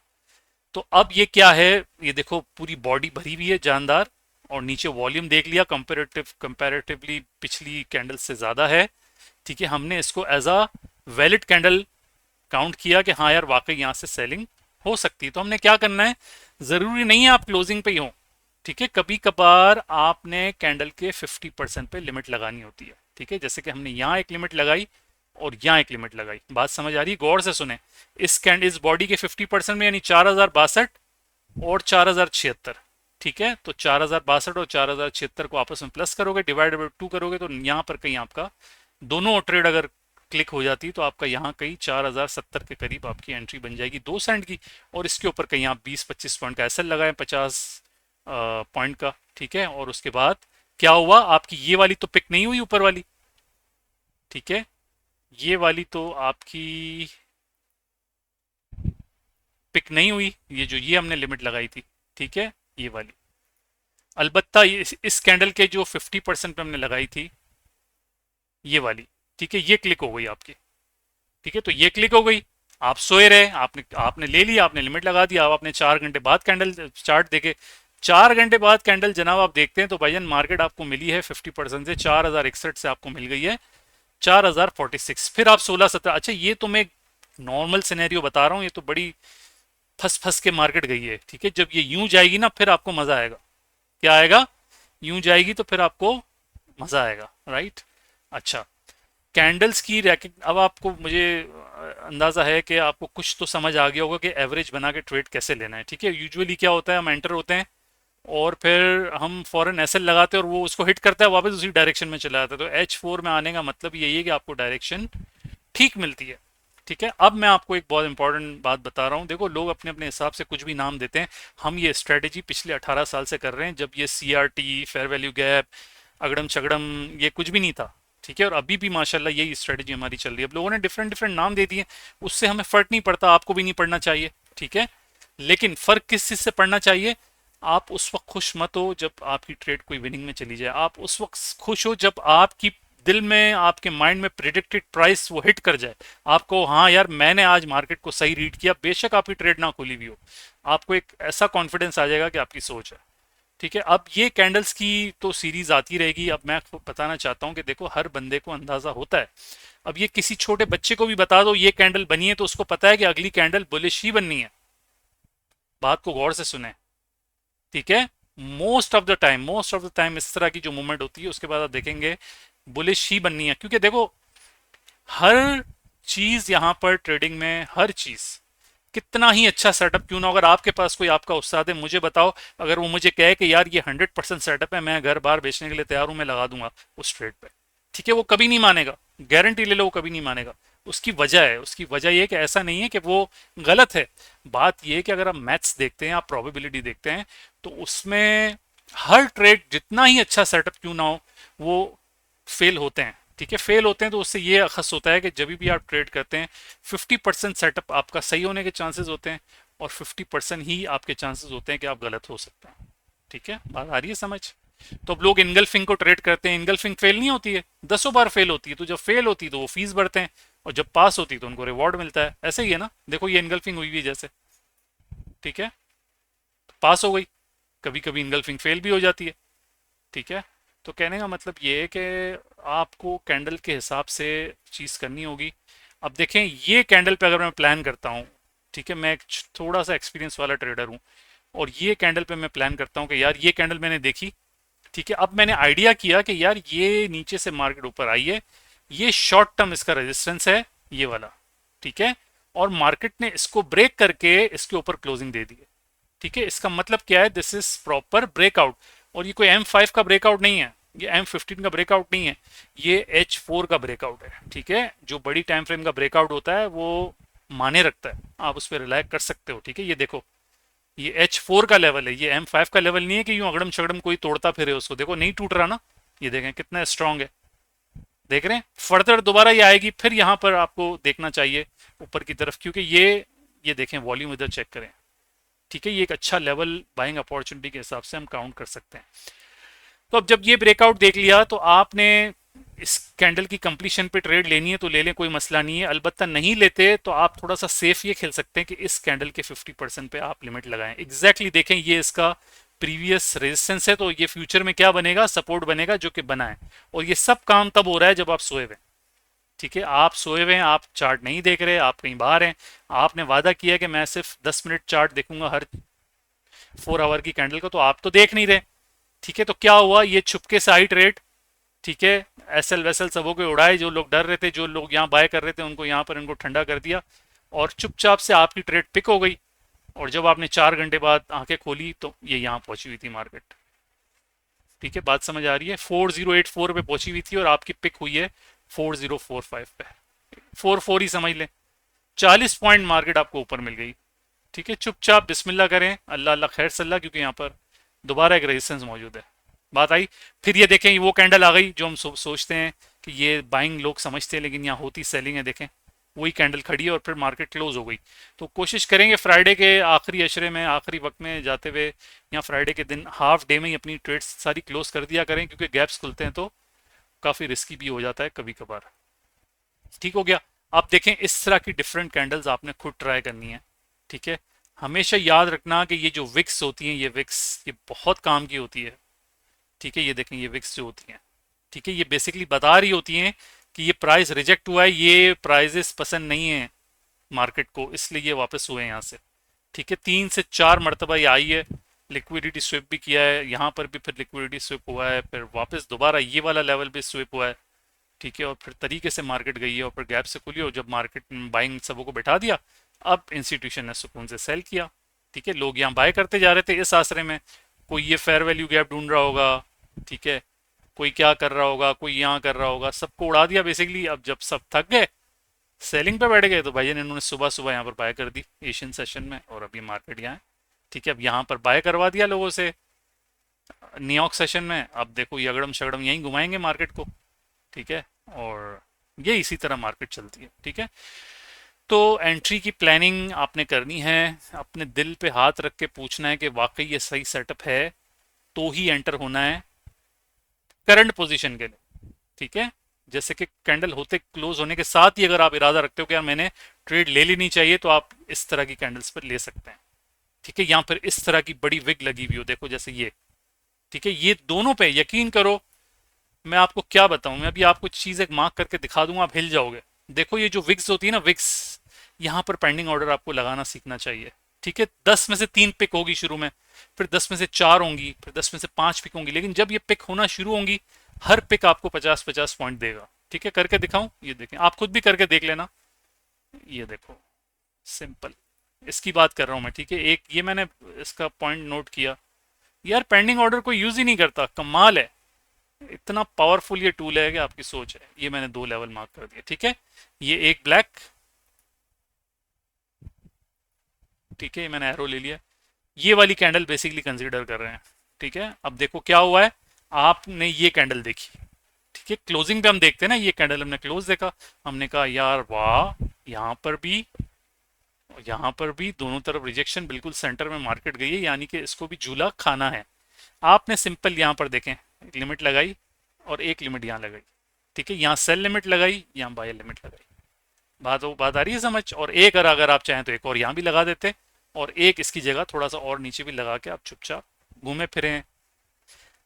तो अब ये क्या है, ये देखो पूरी बॉडी भरी हुई है जानदार, और नीचे वॉल्यूम देख लिया, कंपैरेटिवली पिछली कैंडल से ज़्यादा है, ठीक है। हमने इसको as a valid candle count किया कि हाँ यार वाकई यहाँ से सेलिंग हो सकती है। तो हमने क्या करना है, ज़रूरी नहीं है आप क्लोजिंग पे ही हो, ठीक है। कभी कभार आपने कैंडल के 50% पे लिमिट लगानी होती है, ठीक है। जैसे कि हमने यहाँ एक लिमिट लगाई और यहाँ एक लिमिट लगाई। बात समझ आ रही है? गौर से सुने, इस बॉडी के 50% में यानी 4062 और 4076, ठीक है। तो 4062 और 4076 को आपस में प्लस करोगे, डिवाइडेड बाई 2 करोगे, तो यहाँ पर कहीं आपका दोनों ट्रेड अगर क्लिक हो जाती तो आपका यहाँ कहीं 4070 के करीब आपकी एंट्री बन जाएगी 2 सेंट की। और इसके ऊपर कहीं आप 20-25 पॉइंट का एसएल लगाएं, 50 पॉइंट का, ठीक है। और उसके बाद क्या हुआ, आपकी ये वाली तो पिक नहीं हुई ऊपर वाली, ठीक है। ये वाली तो आपकी पिक नहीं हुई, ये जो ये हमने लिमिट लगाई थी, ठीक है, ये वाली। अलबत्ता इस कैंडल के जो 50% पे हमने लगाई थी, ये वाली, ठीक है, ये क्लिक हो गई आपकी, ठीक है। तो ये क्लिक हो गई, आप सोए रहे, आपने आपने ले लिया, आपने लिमिट लगा दिया। अब आपने 4 घंटे बाद कैंडल चार्ट देखे, 4 घंटे बाद कैंडल जनाब आप देखते हैं तो भाईजान मार्केट आपको मिली है 50% से, 4061 से आपको मिल गई है 4046। फिर आप 16-17, अच्छा ये तो मैं नॉर्मल सिनेरियो बता रहा हूँ, ये तो बड़ी फंस फंस के मार्केट गई है, ठीक है। जब ये यूं जाएगी ना फिर आपको मजा आएगा। क्या आएगा? यूं जाएगी तो फिर आपको मजा आएगा, राइट। अच्छा, कैंडल्स की रैकेट, अब आपको मुझे अंदाज़ा है कि आपको कुछ तो समझ आ गया होगा कि एवरेज बना के ट्रेड कैसे लेना है, ठीक है। यूजुअली क्या होता है, हम एंटर होते हैं और फिर हम फॉरेन एसएल लगाते हैं और वो उसको हिट करता है, वापस उसी डायरेक्शन में चला जाता है। तो H4 में आने का मतलब यही है कि आपको डायरेक्शन ठीक मिलती है, ठीक है। अब मैं आपको एक बहुत इंपॉर्टेंट बात बता रहा हूँ। देखो, लोग अपने अपने हिसाब से कुछ भी नाम देते हैं, हम ये स्ट्रेटेजी पिछले 18 साल से कर रहे हैं, जब ये CRT, फेयर वैल्यू गैप, अगड़म चगड़म, ये कुछ भी नहीं था, ठीक है। और अभी भी माशाल्लाह यही स्ट्रेटजी हमारी चल रही है। अब लोगों ने डिफरेंट डिफरेंट नाम दे दिए, उससे हमें फर्क नहीं पड़ता, आपको भी नहीं पड़ना चाहिए, ठीक है। लेकिन फर्क किस चीज़ से पड़ना चाहिए, आप उस वक्त खुश मत हो जब आपकी ट्रेड कोई विनिंग में चली जाए, आप उस वक्त खुश हो जब आपकी दिल में, आपके माइंड में प्रिडिक्टेड प्राइस वो हिट कर जाए, आपको हाँ यार मैंने आज मार्केट को सही रीड किया, बेशक आपकी ट्रेड ना खुली हुई हो, आपको एक ऐसा कॉन्फिडेंस आ जाएगा कि आपकी सोच है, ठीक है, अब ये कैंडल्स की तो सीरीज आती रहेगी। अब मैं आपको बताना चाहता हूँ कि देखो हर बंदे को अंदाजा होता है। अब ये किसी छोटे बच्चे को भी बता दो ये कैंडल बनी है तो उसको पता है कि अगली कैंडल बुलिश ही बननी है। बात को गौर से सुने, ठीक है। मोस्ट ऑफ द टाइम इस तरह की जो मूवमेंट होती है उसके बाद आप देखेंगे बुलिश ही बननी है, क्योंकि देखो हर चीज यहां पर ट्रेडिंग में, हर चीज कितना ही अच्छा सेटअप क्यों ना हो, अगर आपके पास कोई आपका उस्ताद है, मुझे बताओ, अगर वो मुझे कहे कि यार ये 100% सेटअप है, मैं घर बार बेचने के लिए तैयार हूं, मैं लगा दूंगा उस ट्रेड पे, ठीक है, वो कभी नहीं मानेगा। गारंटी ले लो, वो कभी नहीं मानेगा। उसकी वजह है, उसकी वजह ये कि ऐसा नहीं है कि वो गलत है। बात ये है कि अगर आप मैथ्स देखते हैं, आप प्रोबेबिलिटी देखते हैं, तो उसमें हर ट्रेड जितना ही अच्छा सेटअप क्यों ना हो वो फेल होते हैं। ठीक है, फेल होते हैं तो उससे ये अखस होता है कि जब भी आप ट्रेड करते हैं 50% सेटअप आपका सही होने के चांसेस होते हैं और 50% ही आपके चांसेस होते हैं कि आप गलत हो सकते हैं। ठीक है, बात आ रही है समझ? तो अब लोग इनगल्फिंग को ट्रेड करते हैं, इनगल्फिंग फेल नहीं होती है, दसों बार फेल होती है, तो जब फेल होती है तो वो फीस भरते हैं और जब पास होती है तो उनको रिवॉर्ड मिलता है। ऐसे ही है ना, देखो ये इनगल्फिंग हुई हुई है जैसे, ठीक है, तो पास हो गई, कभी कभी इनगल्फिंग फेल भी हो जाती है। ठीक है, तो कहने का मतलब ये है कि आपको कैंडल के हिसाब से चीज़ करनी होगी। अब देखें ये कैंडल पे अगर मैं प्लान करता हूँ, ठीक है, मैं एक थोड़ा सा एक्सपीरियंस वाला ट्रेडर हूँ, और ये कैंडल पे मैं प्लान करता हूँ कि यार ये कैंडल मैंने देखी, ठीक है, अब मैंने आइडिया किया कि यार ये नीचे से मार्केट ऊपर आई है, ये शॉर्ट टर्म इसका रेजिस्टेंस है ये वाला, ठीक है, और मार्केट ने इसको ब्रेक करके इसके ऊपर क्लोजिंग दे दी है। ठीक है, इसका मतलब क्या है, दिस इज प्रॉपर ब्रेकआउट। और ये कोई M5 का ब्रेकआउट नहीं है, ये M15 का ब्रेकआउट नहीं है, ये H4 का ब्रेकआउट है। ठीक है, जो बड़ी टाइम फ्रेम का ब्रेकआउट होता है वो माने रखता है, आप उस पर रिलाई कर सकते हो। ठीक है, ये देखो ये H4 का लेवल है, ये M5 का लेवल नहीं है कि यूं अगड़म शगड़म कोई तोड़ता फिरे उसको, देखो नहीं टूट रहा ना, ये देखें कितना स्ट्रांग है, देख रहे हैं। फर्दर दोबारा ये आएगी, फिर यहाँ पर आपको देखना चाहिए ऊपर की तरफ, क्योंकि ये देखें वॉल्यूम इधर चेक करें, ठीक है, ये एक अच्छा लेवल बाइंग अपॉर्चुनिटी के हिसाब से हम काउंट कर सकते हैं। तो अब जब ये ब्रेकआउट देख लिया तो आपने इस कैंडल की कंप्लीशन पे ट्रेड लेनी है तो ले लें, कोई मसला नहीं है। अलबत्ता नहीं लेते तो आप थोड़ा सा सेफ ये खेल सकते हैं कि इस कैंडल के 50% पे आप लिमिट लगाएं। एग्जैक्टली देखें ये इसका प्रीवियस रेजिस्टेंस है, तो ये फ्यूचर में क्या बनेगा, सपोर्ट बनेगा, जो कि बना है। और ये सब काम तब हो रहा है जब आप सोए हुए। ठीक है, आप सोए हुए हैं, आप चार्ट नहीं देख रहे, आप कहीं बाहर हैं, आपने वादा किया कि मैं सिर्फ 10 मिनट चार्ट देखूंगा हर 4 आवर की कैंडल को, तो आप तो देख नहीं रहे। ठीक है, तो क्या हुआ, ये छुपके से आई ट्रेड, ठीक है, एसएल वेसल सबों के उड़ाए, जो लोग डर रहे थे, जो लोग यहाँ बाय कर रहे थे उनको यहाँ पर इनको ठंडा कर दिया, और चुपचाप से आपकी ट्रेड पिक हो गई। और जब आपने 4 घंटे बाद आंखें खोली तो ये यहाँ पहुंची हुई थी मार्केट। ठीक है, बात समझ आ रही है, 4084 पे पहुंची हुई थी और आपकी पिक हुई है 4045 पे, 44 ही समझ लें, 40 पॉइंट मार्केट आपको ऊपर मिल गई। ठीक है, चुपचाप बिस्मिल्लाह करें, अल्लाह अल्लाह खैर सल्ला, क्योंकि यहाँ पर दोबारा एक रेजिस्टेंस मौजूद है। बात आई, फिर ये देखें वो कैंडल आ गई जो हम सोचते हैं कि ये बाइंग लोग समझते हैं, लेकिन यहाँ होती सेलिंग है। देखें वही कैंडल खड़ी है और फिर मार्केट क्लोज हो गई। तो कोशिश करेंगे फ्राइडे के आखिरी अशरे में, आखिरी वक्त में जाते हुए, या फ्राइडे के दिन हाफ डे में ही अपनी ट्रेड्स सारी क्लोज कर दिया करें, क्योंकि गैप्स खुलते हैं तो काफ़ी रिस्की भी हो जाता है कभी कभार। ठीक हो गया। आप देखें इस तरह की डिफरेंट कैंडल्स आपने खुद ट्राई करनी है। ठीक है, हमेशा याद रखना कि ये जो विक्स होती हैं, ये विक्स ये बहुत काम की होती है। ठीक है, ये देखें ये विक्स जो होती हैं, ठीक है, ये बेसिकली बता रही होती हैं कि ये प्राइस रिजेक्ट हुआ है, ये प्राइजेस पसंद नहीं है मार्केट को, इसलिए ये वापस हुए हैं यहाँ से। ठीक है, 3 से 4 मरतबा ये आई है, लिक्विडिटी स्विप भी किया है, यहाँ पर भी फिर लिक्विडिटी स्विप हुआ है, फिर वापस दोबारा ये वाला लेवल भी स्विप हुआ है। ठीक है, और फिर तरीके से मार्केट गई है और फिर गैप से खुली, और जब मार्केट बाइंग सबों को बैठा दिया, अब इंस्टीट्यूशन ने सुकून से सेल किया। ठीक है, लोग यहाँ बाय करते जा रहे थे इस आसरे में, कोई ये फेयर वैल्यू गैप ढूंढ रहा होगा, ठीक है, कोई क्या कर रहा होगा, कोई यहाँ कर रहा होगा, सबको उड़ा दिया बेसिकली। अब जब सब थक गए, सेलिंग पे बैठ गए, तो भाईजान इन्होंने सुबह सुबह यहाँ पर बाय कर दी एशियन सेशन में, और अभी मार्केट यहाँ है। ठीक है, अब यहाँ पर बाय करवा दिया लोगों से न्यूयॉर्क सेशन में, अब देखो ये अगड़म शगड़म यहीं घुमाएंगे मार्केट को। ठीक है, और ये इसी तरह मार्केट चलती है। ठीक है, तो एंट्री की प्लानिंग आपने करनी है, अपने दिल पे हाथ रख के पूछना है कि वाकई ये सही सेटअप है, तो ही एंटर होना है करंट पोजीशन के लिए। ठीक है, जैसे कि कैंडल होते क्लोज होने के साथ ही अगर आप इरादा रखते हो कि यार मैंने ट्रेड ले लेनी चाहिए, तो आप इस तरह की कैंडल्स पर ले सकते हैं। ठीक है, यहाँ पर इस तरह की बड़ी विग लगी हुई हो, देखो जैसे ये, ठीक है, ये दोनों पे यकीन करो, मैं आपको क्या बताऊं, मैं अभी आपको चीज एक मार्क करके दिखा दूंगा, आप हिल जाओगे। देखो ये जो विक्स होती है ना, विक्स, यहाँ पर पेंडिंग ऑर्डर आपको लगाना सीखना चाहिए। ठीक है, 10 में से 3 पिक होगी शुरू में, फिर 10 में से 4 होंगी, फिर 10 में से 5 पिक होंगी, लेकिन जब ये पिक होना शुरू होंगी, हर पिक आपको 50-50 पॉइंट देगा। ठीक है, करके दिखाऊं, ये देखें, आप खुद भी करके देख लेना। ये देखो, सिंपल, इसकी बात कर रहा हूं मैं। ठीक है, एक ये मैंने इसका पॉइंट नोट किया, यार पेंडिंग ऑर्डर कोई यूज ही नहीं करता, कमाल है। इतना पावरफुल ये टूल है कि आपकी सोच है। ये मैंने 2 लेवल मार्क कर दिया। ठीक है, ये एक ब्लैक, ठीक है, ये मैंने एरो ले लिया। ये वाली कैंडल बेसिकली कंसीडर कर रहे हैं। ठीक है, अब देखो क्या हुआ है, आपने ये कैंडल देखी। ठीक है, क्लोजिंग पे हम देखते हैं ना, ये कैंडल हमने क्लोज देखा, हमने कहा यार वाह, यहाँ पर भी, यहाँ पर भी दोनों तरफ रिजेक्शन, बिल्कुल सेंटर में मार्केट गई है, यानी कि इसको भी झूला खाना है। आपने सिंपल यहाँ पर देखें, एक लिमिट लगाई और एक लिमिट यहाँ लगाई। ठीक है, यहाँ सेल लिमिट लगाई, यहाँ बाय लिमिट लगाई। बात आ रही है समझ। और एक अगर आप चाहें तो एक और यहाँ भी लगा देते, और एक इसकी जगह थोड़ा सा और नीचे भी लगा के आप चुपचाप घूमे फिरे।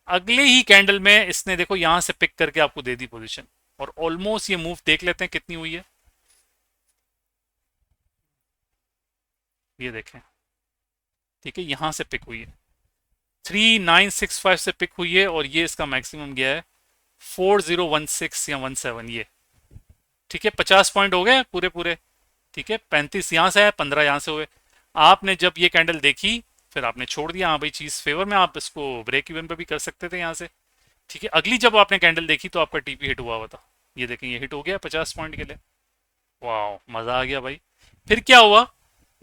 अगले ही कैंडल में इसने देखो यहां से पिक करके आपको दे दी पोजीशन, और ऑलमोस्ट ये मूव देख लेते हैं कितनी हुई है। ये देखें, ठीक है, यहां से पिक हुई है, 3965 से पिक हुई है, और ये इसका मैक्सिमम गया है 4016 या 17 ये। ठीक है, 50 पॉइंट हो गए पूरे पूरे। ठीक है, 35 यहां से है, 15 यहां से हुए। आपने जब ये कैंडल देखी, फिर आपने छोड़ दिया, हाँ भाई चीज फेवर में, आप इसको ब्रेक इवन पे भी कर सकते थे यहाँ से। ठीक है, अगली जब आपने कैंडल देखी तो आपका टीपी हिट हुआ हुआ था। ये देखें, ये हिट हो गया 50 पॉइंट के लिए। वाह, मजा आ गया भाई। फिर क्या हुआ,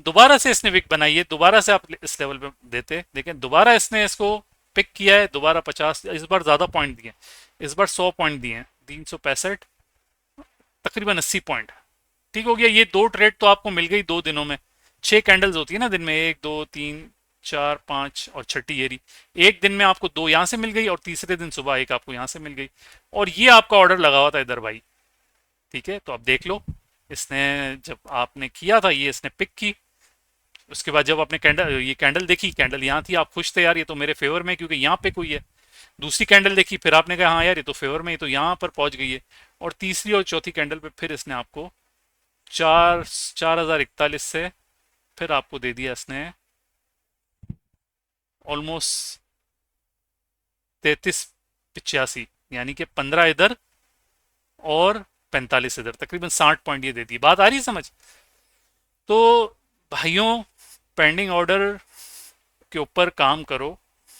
दोबारा से इसने विक बनाई है, दोबारा से आप इस लेवल पे देते, देखें दोबारा इसने इसको पिक किया है, दोबारा 50, इस बार ज्यादा पॉइंट दिए, इस बार 100 पॉइंट दिए, 365, तकरीबन 80 पॉइंट। ठीक हो गया, ये 2 ट्रेड तो आपको मिल गई 2 दिनों में। 6 कैंडल्स होती है ना दिन में, 1 2 3 4 5 और छठी एरी, एक दिन में आपको 2 यहाँ से मिल गई, और तीसरे दिन सुबह एक आपको यहाँ से मिल गई, और ये आपका ऑर्डर लगा हुआ था इधर भाई। ठीक है, तो अब देख लो, इसने जब आपने किया था, ये इसने पिक की, उसके बाद जब आपने कैंडल, ये कैंडल देखी, कैंडल यहाँ थी, आप खुश थे यार ये तो मेरे फेवर में, क्योंकि यहाँ पिक हुई है। दूसरी कैंडल देखी, फिर आपने कहा हाँ यार ये तो फेवर में, ये तो यहाँ पर पहुंच गई है। और तीसरी और चौथी कैंडल पे फिर इसने आपको 4041 से फिर आपको दे दिया इसने ऑलमोस्ट 3385, यानी कि 15 इधर और 45 इधर, तकरीबन 60 पॉइंट ये दे दी। बात आ रही है समझ। तो भाइयों, पेंडिंग ऑर्डर के ऊपर काम करो।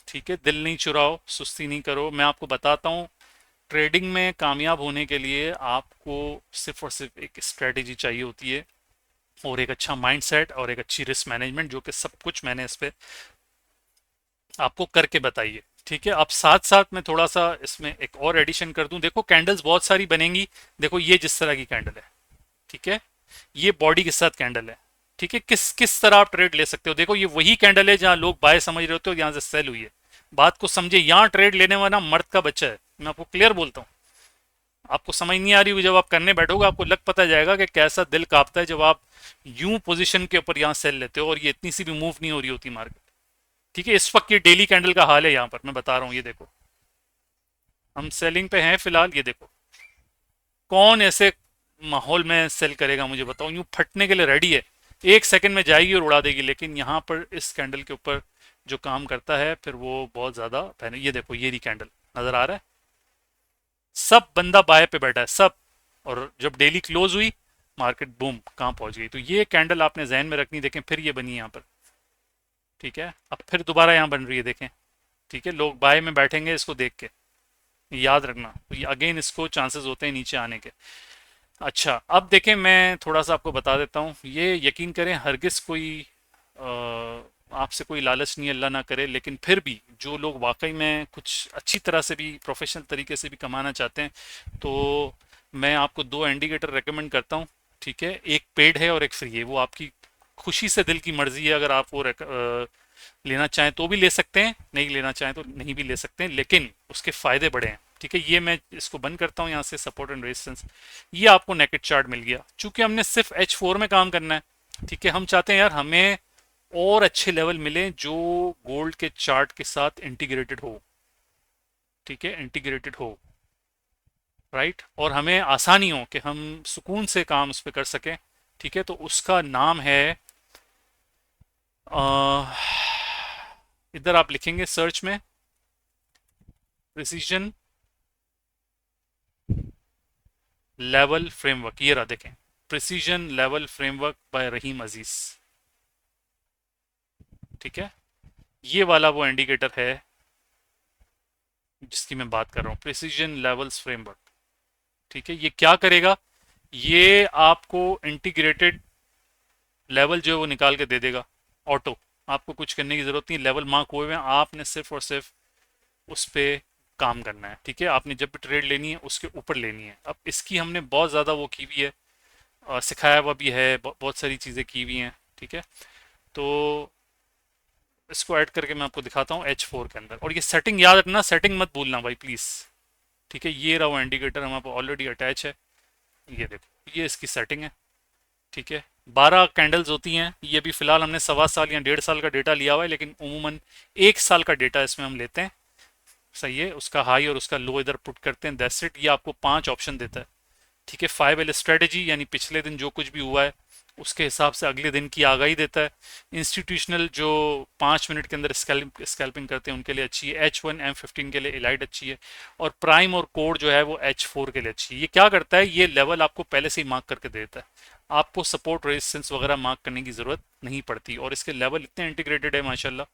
ठीक है, दिल नहीं चुराओ, सुस्ती नहीं करो। मैं आपको बताता हूँ, ट्रेडिंग में कामयाब होने के लिए आपको सिर्फ और सिर्फ एक स्ट्रेटेजी चाहिए होती है, और एक अच्छा माइंडसेट, और एक अच्छी रिस्क मैनेजमेंट, जो कि सब कुछ मैंने इस पे आपको करके बताइए। ठीक है, अब साथ साथ में थोड़ा सा इसमें एक और एडिशन कर दूं। देखो कैंडल्स बहुत सारी बनेंगी, देखो ये जिस तरह की कैंडल है, ठीक है, ये बॉडी के साथ कैंडल है। ठीक है, किस किस तरह आप ट्रेड ले सकते हो। देखो ये वही कैंडल है जहां लोग बाय समझ रहे होते हो, यहाँ से सेल हुई है। बात को समझे, यहाँ ट्रेड लेने वाला मर्द का बच्चा है, मैं आपको क्लियर बोलता हूँ। आपको समझ नहीं आ रही होगी, जब आप करने बैठोगे आपको लग पता जाएगा कि कैसा दिल कांपता है जब आप यूं पोजीशन के ऊपर यहाँ सेल लेते हो, और ये इतनी सी भी मूव नहीं हो रही होती मार्केट। ठीक है, इस वक्त ये डेली कैंडल का हाल है, यहाँ पर मैं बता रहा हूँ। ये देखो, हम सेलिंग पे हैं फिलहाल। ये देखो, कौन ऐसे माहौल में सेल करेगा मुझे बताओ, यूं फटने के लिए रेडी है, 1 सेकंड में जाएगी और उड़ा देगी। लेकिन यहाँ पर इस कैंडल के ऊपर जो काम करता है फिर वो बहुत ज्यादा पहले। ये देखो, ये रही कैंडल, नजर आ रहा है, सब बंदा बाय पे बैठा है सब, और जब डेली क्लोज हुई, मार्केट बूम कहाँ पहुंच गई। तो ये कैंडल आपने जहन में रखनी। देखें फिर ये बनी यहाँ पर, ठीक है, अब फिर दोबारा यहाँ बन रही है, देखें। ठीक है, लोग बाय में बैठेंगे इसको देख के, याद रखना। तो ये अगेन इसको चांसेस होते हैं नीचे आने के। अच्छा, अब देखें, मैं थोड़ा सा आपको बता देता हूँ। ये यकीन करें, हरगिज कोई आपसे कोई लालच नहीं, अल्लाह ना करे, लेकिन फिर भी जो लोग वाकई में कुछ अच्छी तरह से भी, प्रोफेशनल तरीके से भी कमाना चाहते हैं, तो मैं आपको 2 इंडिकेटर रेकमेंड करता हूँ। ठीक है, एक पेड है और एक फ्री है, वो आपकी खुशी से, दिल की मर्जी है। अगर आप वो लेना चाहें तो भी ले सकते हैं, नहीं लेना चाहें तो नहीं भी ले सकते हैं, लेकिन उसके फायदे बड़े हैं। ठीक है, ये मैं इसको बंद करता हूँ यहाँ से, सपोर्ट एंड रेजिस्टेंस। ये आपको नेकेड चार्ट मिल गया, चूंकि हमने सिर्फ H4 में काम करना है। ठीक है, हम चाहते हैं यार हमें और अच्छे लेवल मिले जो गोल्ड के चार्ट के साथ इंटीग्रेटेड हो। ठीक है, इंटीग्रेटेड हो, राइट, और हमें आसानी हो कि हम सुकून से काम उस पर कर सकें। ठीक है, तो उसका नाम है, अ, इधर आप लिखेंगे सर्च में, प्रिसीजन लेवल फ्रेमवर्क, ये रहा देखें, प्रिसीजन लेवल फ्रेमवर्क बाय रहीम अजीज। ठीक है, ये वाला वो इंडिकेटर है जिसकी मैं बात कर रहा हूँ, प्रिसीजन लेवल्स फ्रेमवर्क। ठीक है, ये क्या करेगा, ये आपको इंटीग्रेटेड लेवल जो है वो निकाल के दे देगा ऑटो। आपको कुछ करने की जरूरत नहीं, लेवल मार्क हुए हुए हैं, आपने सिर्फ और सिर्फ उस पर काम करना है। ठीक है, आपने जब भी ट्रेड लेनी है उसके ऊपर लेनी है। अब इसकी हमने बहुत ज़्यादा वो की हुई है, सिखाया हुआ भी है, बहुत सारी चीज़ें की हुई हैं। ठीक है, तो इसको ऐड करके मैं आपको दिखाता हूँ H4 के अंदर। और ये सेटिंग याद रखना, सेटिंग मत भूलना भाई प्लीज़। ठीक है, ये रहा वो इंडिकेटर हमारे पास ऑलरेडी अटैच है, ये देखो, ये इसकी सेटिंग है। ठीक है, 12 कैंडल्स होती हैं। ये भी फिलहाल हमने 1.25 साल या 1.5 साल का डेटा लिया हुआ है, लेकिन उमूमन 1 साल का डेटा इसमें हम लेते हैं। सही है, उसका हाई और उसका लो इधर पुट करते हैं, दैट्स इट। ये आपको 5 ऑप्शन देता है। ठीक है, 5L स्ट्रेटेजी, यानी पिछले दिन जो कुछ भी हुआ है उसके हिसाब से अगले दिन की आगाही देता है। इंस्टीट्यूशनल जो 5 मिनट के अंदर स्कैल्पिंग करते हैं उनके लिए अच्छी है। H1 M15 के लिए इलाइट अच्छी है। और प्राइम और कोड जो है वो H4 के लिए अच्छी है। ये क्या करता है, ये लेवल आपको पहले से ही मार्क करके दे देता है, आपको सपोर्ट रेजिस्टेंस वगैरह मार्क करने की ज़रूरत नहीं पड़ती। और इसके लेवल इतने इंटीग्रेटेड है माशाल्लाह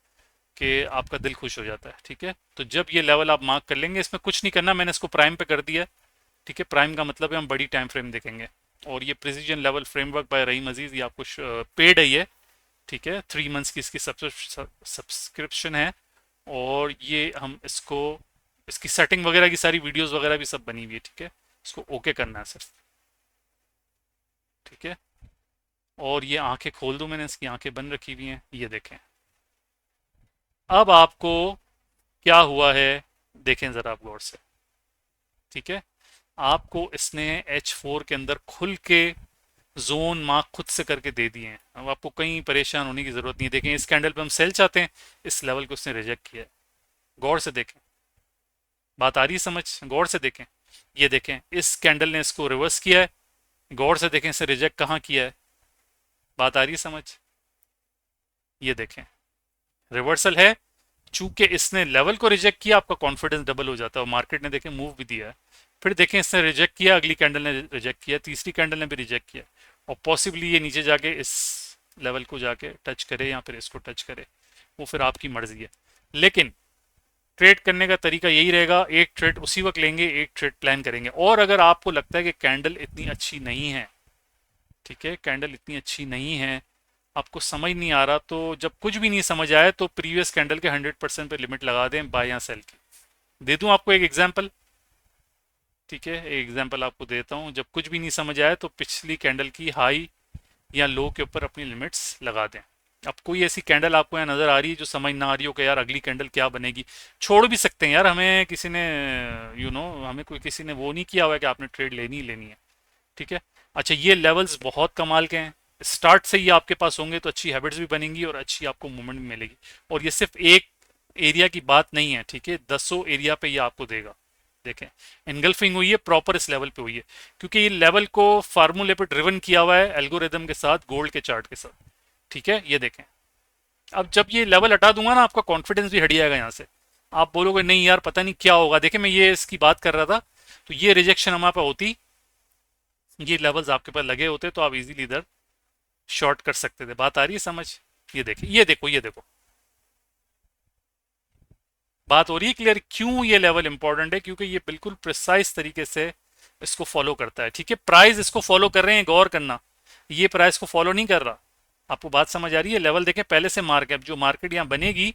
कि आपका दिल खुश हो जाता है। ठीक है, तो जब ये लेवल आप मार्क कर लेंगे, इसमें कुछ नहीं करना, मैंने इसको प्राइम पे कर दिया है। ठीक है, प्राइम का मतलब है हम बड़ी टाइम फ्रेम देखेंगे। और ये प्रिसीजन लेवल फ्रेमवर्क बाय रहीम अजीज, ये आपको पेड है ये। ठीक है, 3 मंथ्स की इसकी सब्सक्रिप्शन है। और ये हम इसको, इसकी सेटिंग वगैरह की सारी वीडियोस वगैरह भी सब बनी हुई है। ठीक है, इसको ओके करना है सिर्फ। ठीक है, और ये आंखें खोल दूं, मैंने इसकी आंखें बंद रखी हुई हैं, ये देखें। अब आपको क्या हुआ है, देखें ज़रा आप गौर से। ठीक है, आपको इसने H4 के अंदर खुल के जोन मार्क खुद से करके दे दिए हैं। अब आपको कहीं परेशान होने की ज़रूरत नहीं है। देखें, इस कैंडल पे हम सेल चाहते हैं, इस लेवल को उसने रिजेक्ट किया है। गौर से देखें, बात आ रही है समझ, गौर से देखें। ये देखें, इस कैंडल ने इसको रिवर्स किया है, गौर से देखें इसे रिजेक्ट कहाँ किया है। बात आ रही है समझ, ये देखें, रिवर्सल है। चूंकि इसने लेवल को रिजेक्ट किया, आपका कॉन्फिडेंस डबल हो जाता है। और मार्केट ने देखें मूव भी दिया है। फिर देखें, इसने रिजेक्ट किया, अगली कैंडल ने रिजेक्ट किया, तीसरी कैंडल ने भी रिजेक्ट किया। और पॉसिबली ये नीचे जाके इस लेवल को जाके टच करे या फिर इसको टच करे, वो फिर आपकी मर्जी है। लेकिन ट्रेड करने का तरीका यही रहेगा, एक ट्रेड उसी वक्त लेंगे, एक ट्रेड प्लान करेंगे। और अगर आपको लगता है कि कैंडल इतनी अच्छी नहीं है, ठीक है, कैंडल इतनी अच्छी नहीं है, आपको समझ नहीं आ रहा, तो जब कुछ भी नहीं समझ आए तो प्रीवियस कैंडल के 100% पे लिमिट लगा दें, बाय या सेल की। दे दूं आपको एक एग्जांपल। ठीक है, एक एग्जांपल आपको देता हूं। जब कुछ भी नहीं समझ आए तो पिछली कैंडल की हाई या लो के ऊपर अपनी लिमिट्स लगा दें। अब कोई ऐसी कैंडल आपको यहाँ नज़र आ रही है जो समझ ना आ रही हो कि यार अगली कैंडल क्या बनेगी, छोड़ भी सकते हैं यार, हमें किसी ने हमें कोई किसी ने वो नहीं किया हुआ है कि आपने ट्रेड लेनी ही लेनी है। ठीक है, अच्छा, ये लेवल्स बहुत कमाल के हैं। स्टार्ट से ही आपके पास होंगे तो अच्छी हैबिट्स भी बनेंगी और अच्छी आपको मूवमेंट भी मिलेगी। और ये सिर्फ एक एरिया की बात नहीं है। ठीक है, 10 एरिया पे ये आपको देगा। देखें, एनगल्फिंग हुई है प्रॉपर इस लेवल पे हुई है, क्योंकि ये लेवल को फार्मूले पे ड्रिवन किया हुआ है एल्गोरिदम के साथ, गोल्ड के चार्ट के साथ। ठीक है, ये देखें। अब जब ये लेवल हटा दूंगा ना, आपका कॉन्फिडेंस भी हट जाएगा यहाँ से। आप बोलोगे नहीं यार पता नहीं क्या होगा। देखिए, मैं ये इसकी बात कर रहा था, तो ये रिजेक्शन हमारे पे होती, ये लेवल्स आपके पास लगे होते तो आप इजीली इधर शॉर्ट कर सकते थे। बात आ रही है समझ, ये देखिए, ये देखो, ये देखो, बात हो रही है क्लियर। क्यों ये लेवल इंपॉर्टेंट है, क्योंकि ये बिल्कुल प्रिसाइज तरीके से इसको फॉलो करता है। ठीक है, प्राइस इसको फॉलो कर रहे हैं, गौर करना, ये प्राइस को फॉलो नहीं कर रहा। आपको बात समझ आ रही है, लेवल देखें पहले से मार्क है, अब जो मार्केट यहाँ बनेगी,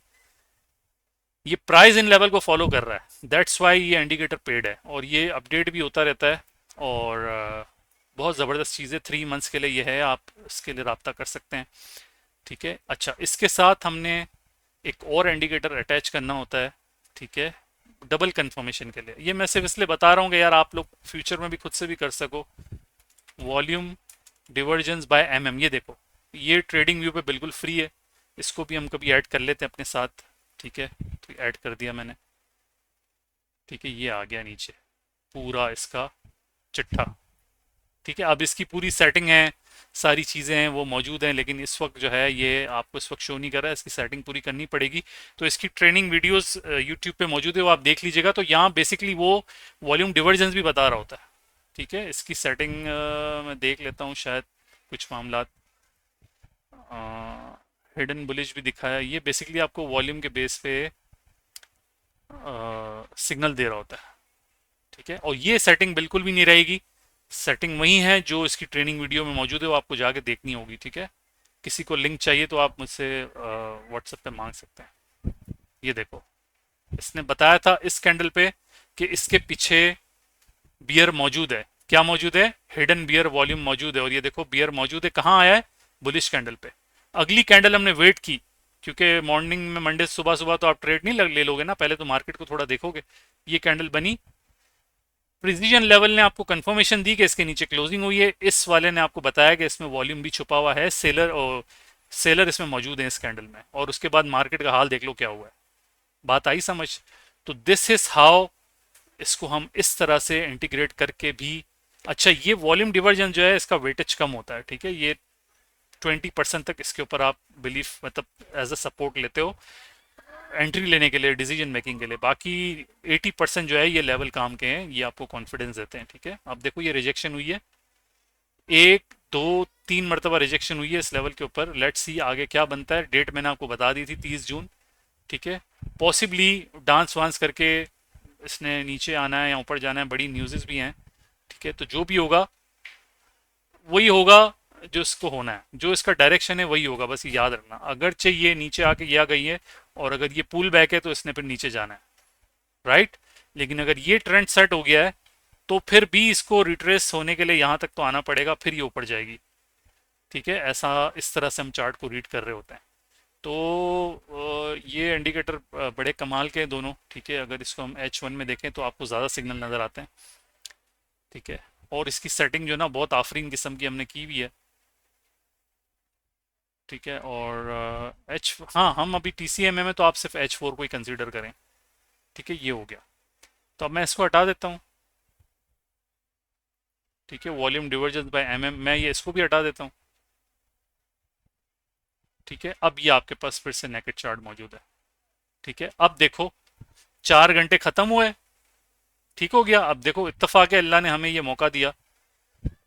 ये प्राइस इन लेवल को फॉलो कर रहा है, दैट्स वाई ये इंडिकेटर पेड है। और ये अपडेट भी होता रहता है। और बहुत ज़बरदस्त चीज़ है, 3 मंथ्स के लिए ये है, आप इसके लिए रब्ता कर सकते हैं। ठीक है, अच्छा, इसके साथ हमने एक और इंडिकेटर अटैच करना होता है। ठीक है, डबल कंफर्मेशन के लिए। ये मैं सिर्फ इसलिए बता रहा हूँ कि यार आप लोग फ्यूचर में भी खुद से भी कर सको। वॉल्यूम डिवर्जेंस बाय एमएम, ये देखो, ये ट्रेडिंग व्यू पे बिल्कुल फ्री है। इसको भी हम कभी ऐड कर लेते हैं अपने साथ। ठीक है, तो ऐड कर दिया मैंने। ठीक है, ये आ गया नीचे पूरा इसका चिट्ठा। ठीक है, अब इसकी पूरी सेटिंग है, सारी चीज़ें हैं वो मौजूद हैं, लेकिन इस वक्त जो है ये आपको इस वक्त शो नहीं कर रहा है, इसकी सेटिंग पूरी करनी पड़ेगी। तो इसकी ट्रेनिंग वीडियोस यूट्यूब पे मौजूद है, वो आप देख लीजिएगा। तो यहाँ बेसिकली वो वॉल्यूम डिवर्जेंस भी बता रहा होता है। ठीक है, इसकी सेटिंग मैं देख लेता हूँ, शायद कुछ मामला हिडन बुलिश भी दिखाया। ये बेसिकली आपको वॉल्यूम के बेस पे सिग्नल दे रहा होता है। ठीक है, और ये सेटिंग बिल्कुल भी नहीं रहेगी, सेटिंग वही है जो इसकी ट्रेनिंग वीडियो में मौजूद है, वो आपको जाके देखनी होगी। ठीक है, किसी को लिंक चाहिए तो आप मुझसे व्हाट्सएप पे मांग सकते हैं। ये देखो, इसने बताया था इस कैंडल पे कि इसके पीछे बियर मौजूद है। क्या मौजूद है? हिडन बियर वॉल्यूम मौजूद है। और ये देखो बियर मौजूद है, कहाँ आया है? बुलिश कैंडल पे। अगली कैंडल हमने वेट की, क्योंकि मॉर्निंग में मंडे सुबह सुबह तो आप ट्रेड नहीं ले लोगे ना, पहले तो मार्केट को थोड़ा देखोगे। ये कैंडल बनी, प्रिसीजन लेवल ने आपको कंफर्मेशन दी कि इसके नीचे क्लोजिंग हुई है, इस वाले ने आपको बताया कि इसमें वॉल्यूम भी छुपा हुआ है, सेलर और सेलर इसमें मौजूद है इस कैंडल में। और उसके बाद मार्केट का हाल देख लो क्या हुआ है। बात आई समझ? तो दिस इज हाउ इसको हम इस तरह से इंटीग्रेट करके भी। अच्छा, ये वॉल्यूम डिवर्जन जो है इसका वेटेज कम होता है। ठीक है, ये 20% तक इसके ऊपर आप बिलीफ मतलब एज अ सपोर्ट लेते हो एंट्री लेने के लिए, डिसीजन मेकिंग के लिए। बाकी 80% जो है ये लेवल काम के हैं, ये आपको कॉन्फिडेंस देते हैं। ठीक है, अब देखो ये रिजेक्शन हुई है, एक दो तीन मरतबा रिजेक्शन हुई है इस लेवल के ऊपर। लेट्स सी आगे क्या बनता है। डेट मैंने आपको बता दी थी 30 जून। ठीक है, पॉसिबली डांस वांस करके इसने नीचे आना है या ऊपर जाना है, बड़ी न्यूज़ भी हैं। ठीक है, तो जो भी होगा वही होगा जो इसको होना है, जो इसका डायरेक्शन है वही होगा, बस ये याद रखना। अगर चाहिए नीचे आके ये आ गई है, और अगर ये पुल बैक है तो इसने फिर नीचे जाना है, राइट। लेकिन अगर ये ट्रेंड सेट हो गया है तो फिर भी इसको रिट्रेस होने के लिए यहाँ तक तो आना पड़ेगा, फिर ये ऊपर जाएगी। ठीक है, ऐसा इस तरह से हम चार्ट को रीड कर रहे होते हैं। तो ये इंडिकेटर बड़े कमाल के हैं दोनों। ठीक है, अगर इसको हम H1 में देखें तो आपको ज़्यादा सिग्नल नज़र आते हैं। ठीक है, और इसकी सेटिंग जो है ना बहुत आफरीन किस्म की हमने की हुई है। ठीक है, और एच हाँ, हम अभी TCMA में तो आप सिर्फ H4 को ही कंसीडर करें। ठीक है, ये हो गया। तो अब मैं इसको हटा देता हूँ। ठीक है, वॉल्यूम डिवर्जेंस बाय MM, मैं ये इसको भी हटा देता हूँ। ठीक है, अब ये आपके पास फिर से नेकेड चार्ट मौजूद है। ठीक है, अब देखो 4 घंटे खत्म हुए, ठीक हो गया। अब देखो इत्तेफाक है, अल्लाह ने हमें ये मौका दिया,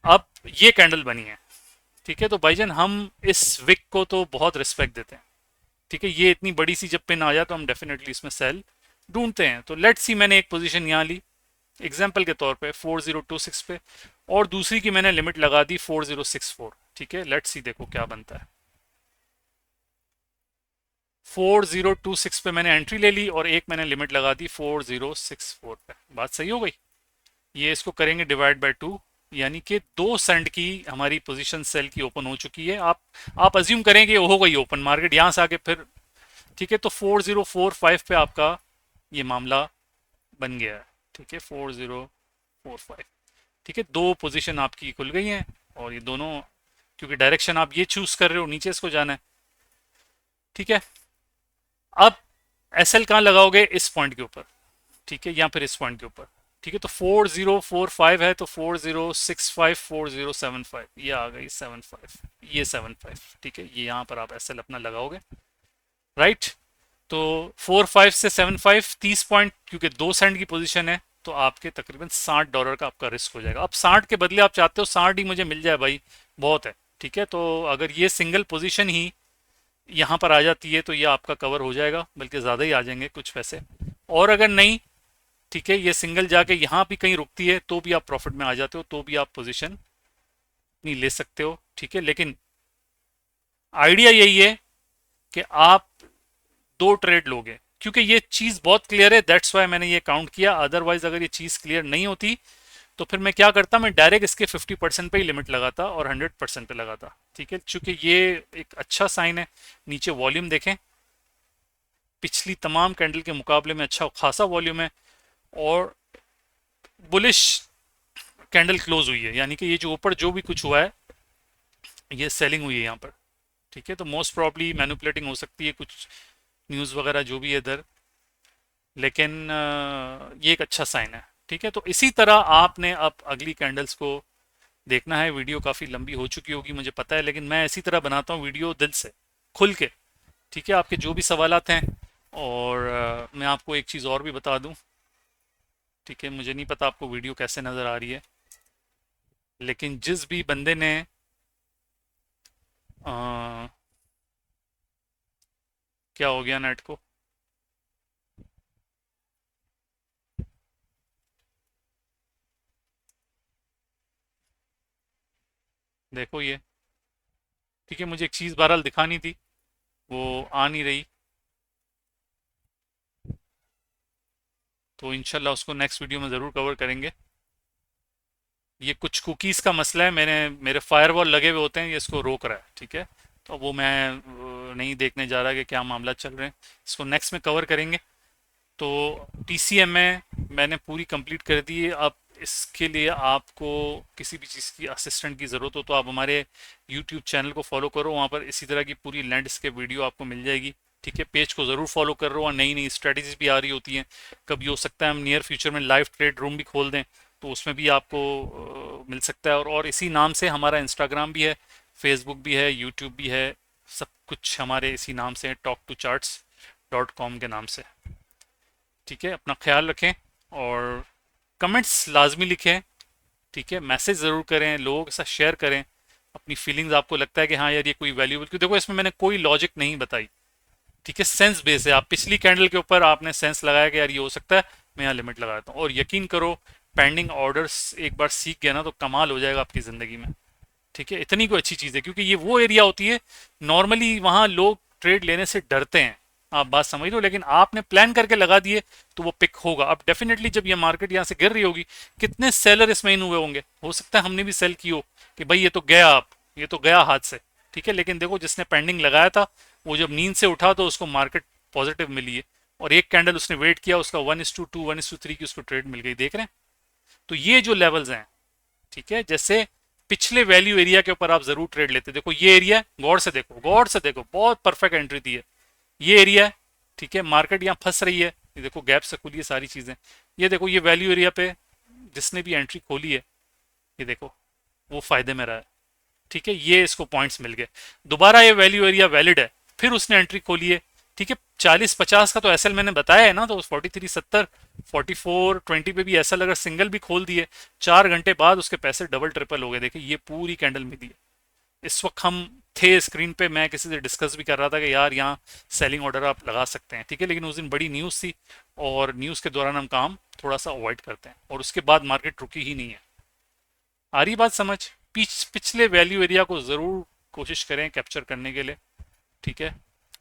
अब ये कैंडल बनी है। ठीक है, तो भाईजान हम इस विक को तो बहुत रिस्पेक्ट देते हैं। ठीक है, ये इतनी बड़ी सी जब पिन आ जाए तो हम डेफिनेटली इसमें सेल ढूंढते हैं। तो लेट्स सी, मैंने एक पोजीशन यहाँ ली एग्जाम्पल के तौर पे 4026 पे, और दूसरी की मैंने लिमिट लगा दी 4064। ठीक है, लेट्स सी देखो क्या बनता है। 4026 पे मैंने एंट्री ले ली और एक मैंने लिमिट लगा दी 4064 पे। बात सही हो गई? ये इसको करेंगे डिवाइड बाय 2, यानी कि 2 सेंट की हमारी पोजीशन सेल की ओपन हो चुकी है। आप अज्यूम करेंगे हो गई ओपन मार्केट यहाँ से आगे फिर। ठीक है, तो 4045 पे आपका ये मामला बन गया है। ठीक है, 4045। ठीक है, 2 पोजीशन आपकी खुल गई हैं, और ये दोनों, क्योंकि डायरेक्शन आप ये चूज कर रहे हो नीचे इसको जाना है। ठीक है, अब SL कहाँ लगाओगे? इस पॉइंट के ऊपर। ठीक है, या फिर इस पॉइंट के ऊपर। ठीक है, तो 4045 है तो 4065 4075, ये आ गई 75, ये 75। ठीक है, ये यहाँ पर आप SL अपना लगाओगे, राइट। तो 45 से 75 30 पॉइंट, क्योंकि 2 सेंट की पोजीशन है तो आपके तकरीबन $60 का आपका रिस्क हो जाएगा। अब 60 के बदले आप चाहते हो 60 ही मुझे मिल जाए भाई, बहुत है। ठीक है, तो अगर ये सिंगल पोजीशन ही यहाँ पर आ जाती है तो ये आपका कवर हो जाएगा, बल्कि ज़्यादा ही आ जाएंगे कुछ पैसे। और अगर नहीं, ठीक है, ये सिंगल जाके यहाँ भी कहीं रुकती है तो भी आप प्रॉफिट में आ जाते हो, तो भी आप पोजीशन नहीं ले सकते हो। ठीक है, लेकिन आइडिया यही है कि आप 2 ट्रेड लोगे, क्योंकि ये चीज़ बहुत क्लियर है, दैट्स वाई मैंने ये काउंट किया। अदरवाइज अगर ये चीज़ क्लियर नहीं होती तो फिर मैं क्या करता, मैं डायरेक्ट इसके 50% पे ही लिमिट लगाता और 100% पे लगाता। ठीक है, चूंकि ये एक अच्छा साइन है। नीचे वॉल्यूम देखें, पिछली तमाम कैंडल के मुकाबले में अच्छा खासा वॉल्यूम है, और बुलिश कैंडल क्लोज हुई है, यानी कि ये जो ऊपर जो भी कुछ हुआ है ये सेलिंग हुई है यहाँ पर। ठीक है, तो मोस्ट प्रॉब्ली मैनिपुलेटिंग हो सकती है कुछ न्यूज़ वगैरह जो भी है इधर। लेकिन ये एक अच्छा साइन है। ठीक है, तो इसी तरह आपने अब अगली कैंडल्स को देखना है। वीडियो काफ़ी लंबी हो चुकी होगी मुझे पता है, लेकिन मैं इसी तरह बनाता हूँ वीडियो, दिल से, खुल के। ठीक है, आपके जो भी सवालात हैं। और मैं आपको एक चीज़ और भी बता दूं। ठीक है, मुझे नहीं पता आपको वीडियो कैसे नज़र आ रही है, लेकिन जिस भी बंदे ने अ, क्या हो गया नेट को, देखो ये। ठीक है, मुझे एक चीज़ बहरहाल दिखानी थी, वो आ नहीं रही, तो इंशाल्लाह उसको नेक्स्ट वीडियो में ज़रूर कवर करेंगे। ये कुछ कुकीज़ का मसला है, मैंने मेरे फायरवॉल लगे हुए होते हैं, ये इसको रोक रहा है। ठीक है, तो वो मैं नहीं देखने जा रहा कि क्या मामला चल रहे हैं, इसको नेक्स्ट में कवर करेंगे। तो टीसीएम में मैंने पूरी कंप्लीट कर दी है। अब इसके लिए आपको किसी भी चीज़ की असिस्टेंट की ज़रूरत हो तो आप हमारे यूट्यूब चैनल को फॉलो करो, वहाँ पर इसी तरह की पूरी लैंडस्केप वीडियो आपको मिल जाएगी। ठीक है, पेज को ज़रूर फॉलो कर रहे हो, और नई नई स्ट्रेटजीज भी आ रही होती हैं। कभी हो सकता है हम नियर फ्यूचर में लाइव ट्रेड रूम भी खोल दें, तो उसमें भी आपको मिल सकता है। और इसी नाम से हमारा इंस्टाग्राम भी है, फेसबुक भी है, यूट्यूब भी है, सब कुछ हमारे इसी नाम से है, talk2charts.com के नाम से। ठीक है, अपना ख्याल रखें, और कमेंट्स लाजमी लिखें। ठीक है, मैसेज ज़रूर करें, लोगों के साथ शेयर करें अपनी फीलिंग्स। आपको लगता है कि हाँ यार ये कोई वैल्यूबल, क्योंकि देखो इसमें मैंने कोई लॉजिक नहीं बताई। ठीक है, सेंस बेस है। आप पिछली कैंडल के ऊपर आपने सेंस लगाया कि यार ये हो सकता है, मैं यहाँ लिमिट लगाता हूँ, और यकीन करो पेंडिंग ऑर्डर्स एक बार सीख गया ना तो कमाल हो जाएगा आपकी ज़िंदगी में। ठीक है, इतनी कोई अच्छी चीज़ है, क्योंकि ये वो एरिया होती है, नॉर्मली वहाँ लोग ट्रेड लेने से डरते हैं। आप बात समझ लो, लेकिन आपने प्लान करके लगा दिए तो वो पिक होगा। अब डेफिनेटली जब ये मार्केट यहाँ से गिर रही होगी, कितने सेलर इसमें इन हुए होंगे, हो सकता है हमने भी सेल की हो कि भाई ये तो गया, आप ये तो गया हाथ से। ठीक है, लेकिन देखो जिसने पेंडिंग लगाया था, वो जब नींद से उठा तो उसको मार्केट पॉजिटिव मिली है, और एक कैंडल उसने वेट किया, उसका 1:2 1:3 की उसको ट्रेड मिल गई। देख रहे हैं, तो ये जो लेवल्स हैं, ठीक है, जैसे पिछले वैल्यू एरिया के ऊपर आप जरूर ट्रेड लेते, देखो ये एरिया है, गौर से देखो, गौर से देखो, बहुत परफेक्ट एंट्री दी है। ये एरिया है, ठीक है, मार्केट यहाँ फंस रही है, ये देखो गैप से खुली है सारी चीजें। ये देखो ये वैल्यू एरिया पे जिसने भी एंट्री खोली है, ये देखो वो फायदे में रहा है। ठीक है, ये इसको पॉइंट्स मिल गए। दोबारा ये वैल्यू एरिया वैलिड है, फिर उसने एंट्री खोली है। ठीक है, 40-50 का तो एसएल मैंने बताया है ना, तो 43-70, 44-20 पे भी एसएल अगर सिंगल भी खोल दिए, 4 घंटे बाद उसके पैसे डबल ट्रिपल हो गए। देखिए ये पूरी कैंडल मिली है। इस वक्त हम थे स्क्रीन पे, मैं किसी से डिस्कस भी कर रहा था कि यार यहाँ सेलिंग ऑर्डर आप लगा सकते हैं। ठीक है, लेकिन उस दिन बड़ी न्यूज़ थी, और न्यूज़ के दौरान हम काम थोड़ा सा अवॉइड करते हैं, और उसके बाद मार्केट रुकी ही नहीं है। आ रही बात समझ? पिछले वैल्यू एरिया को ज़रूर कोशिश करें कैप्चर करने के लिए। ठीक है,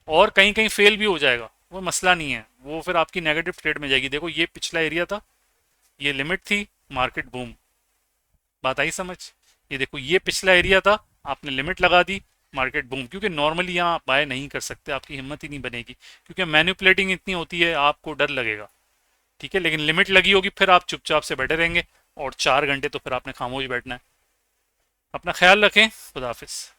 और कहीं कहीं फेल भी हो जाएगा, वो मसला नहीं है, वो फिर आपकी नेगेटिव ट्रेड में जाएगी। देखो ये पिछला एरिया था, ये लिमिट थी, मार्केट बूम। बात आई समझ? ये देखो ये पिछला एरिया था, आपने लिमिट लगा दी, मार्केट बूम। क्योंकि नॉर्मली यहाँ आप बाय नहीं कर सकते, आपकी हिम्मत ही नहीं बनेगी, क्योंकि मैनिपुलेटिंग इतनी होती है, आपको डर लगेगा। ठीक है, लेकिन लिमिट लगी होगी, फिर आप चुपचाप से बैठे रहेंगे, और 4 घंटे तो फिर आपने खामोश बैठना है। अपना ख्याल रखें, खुदा हाफिज।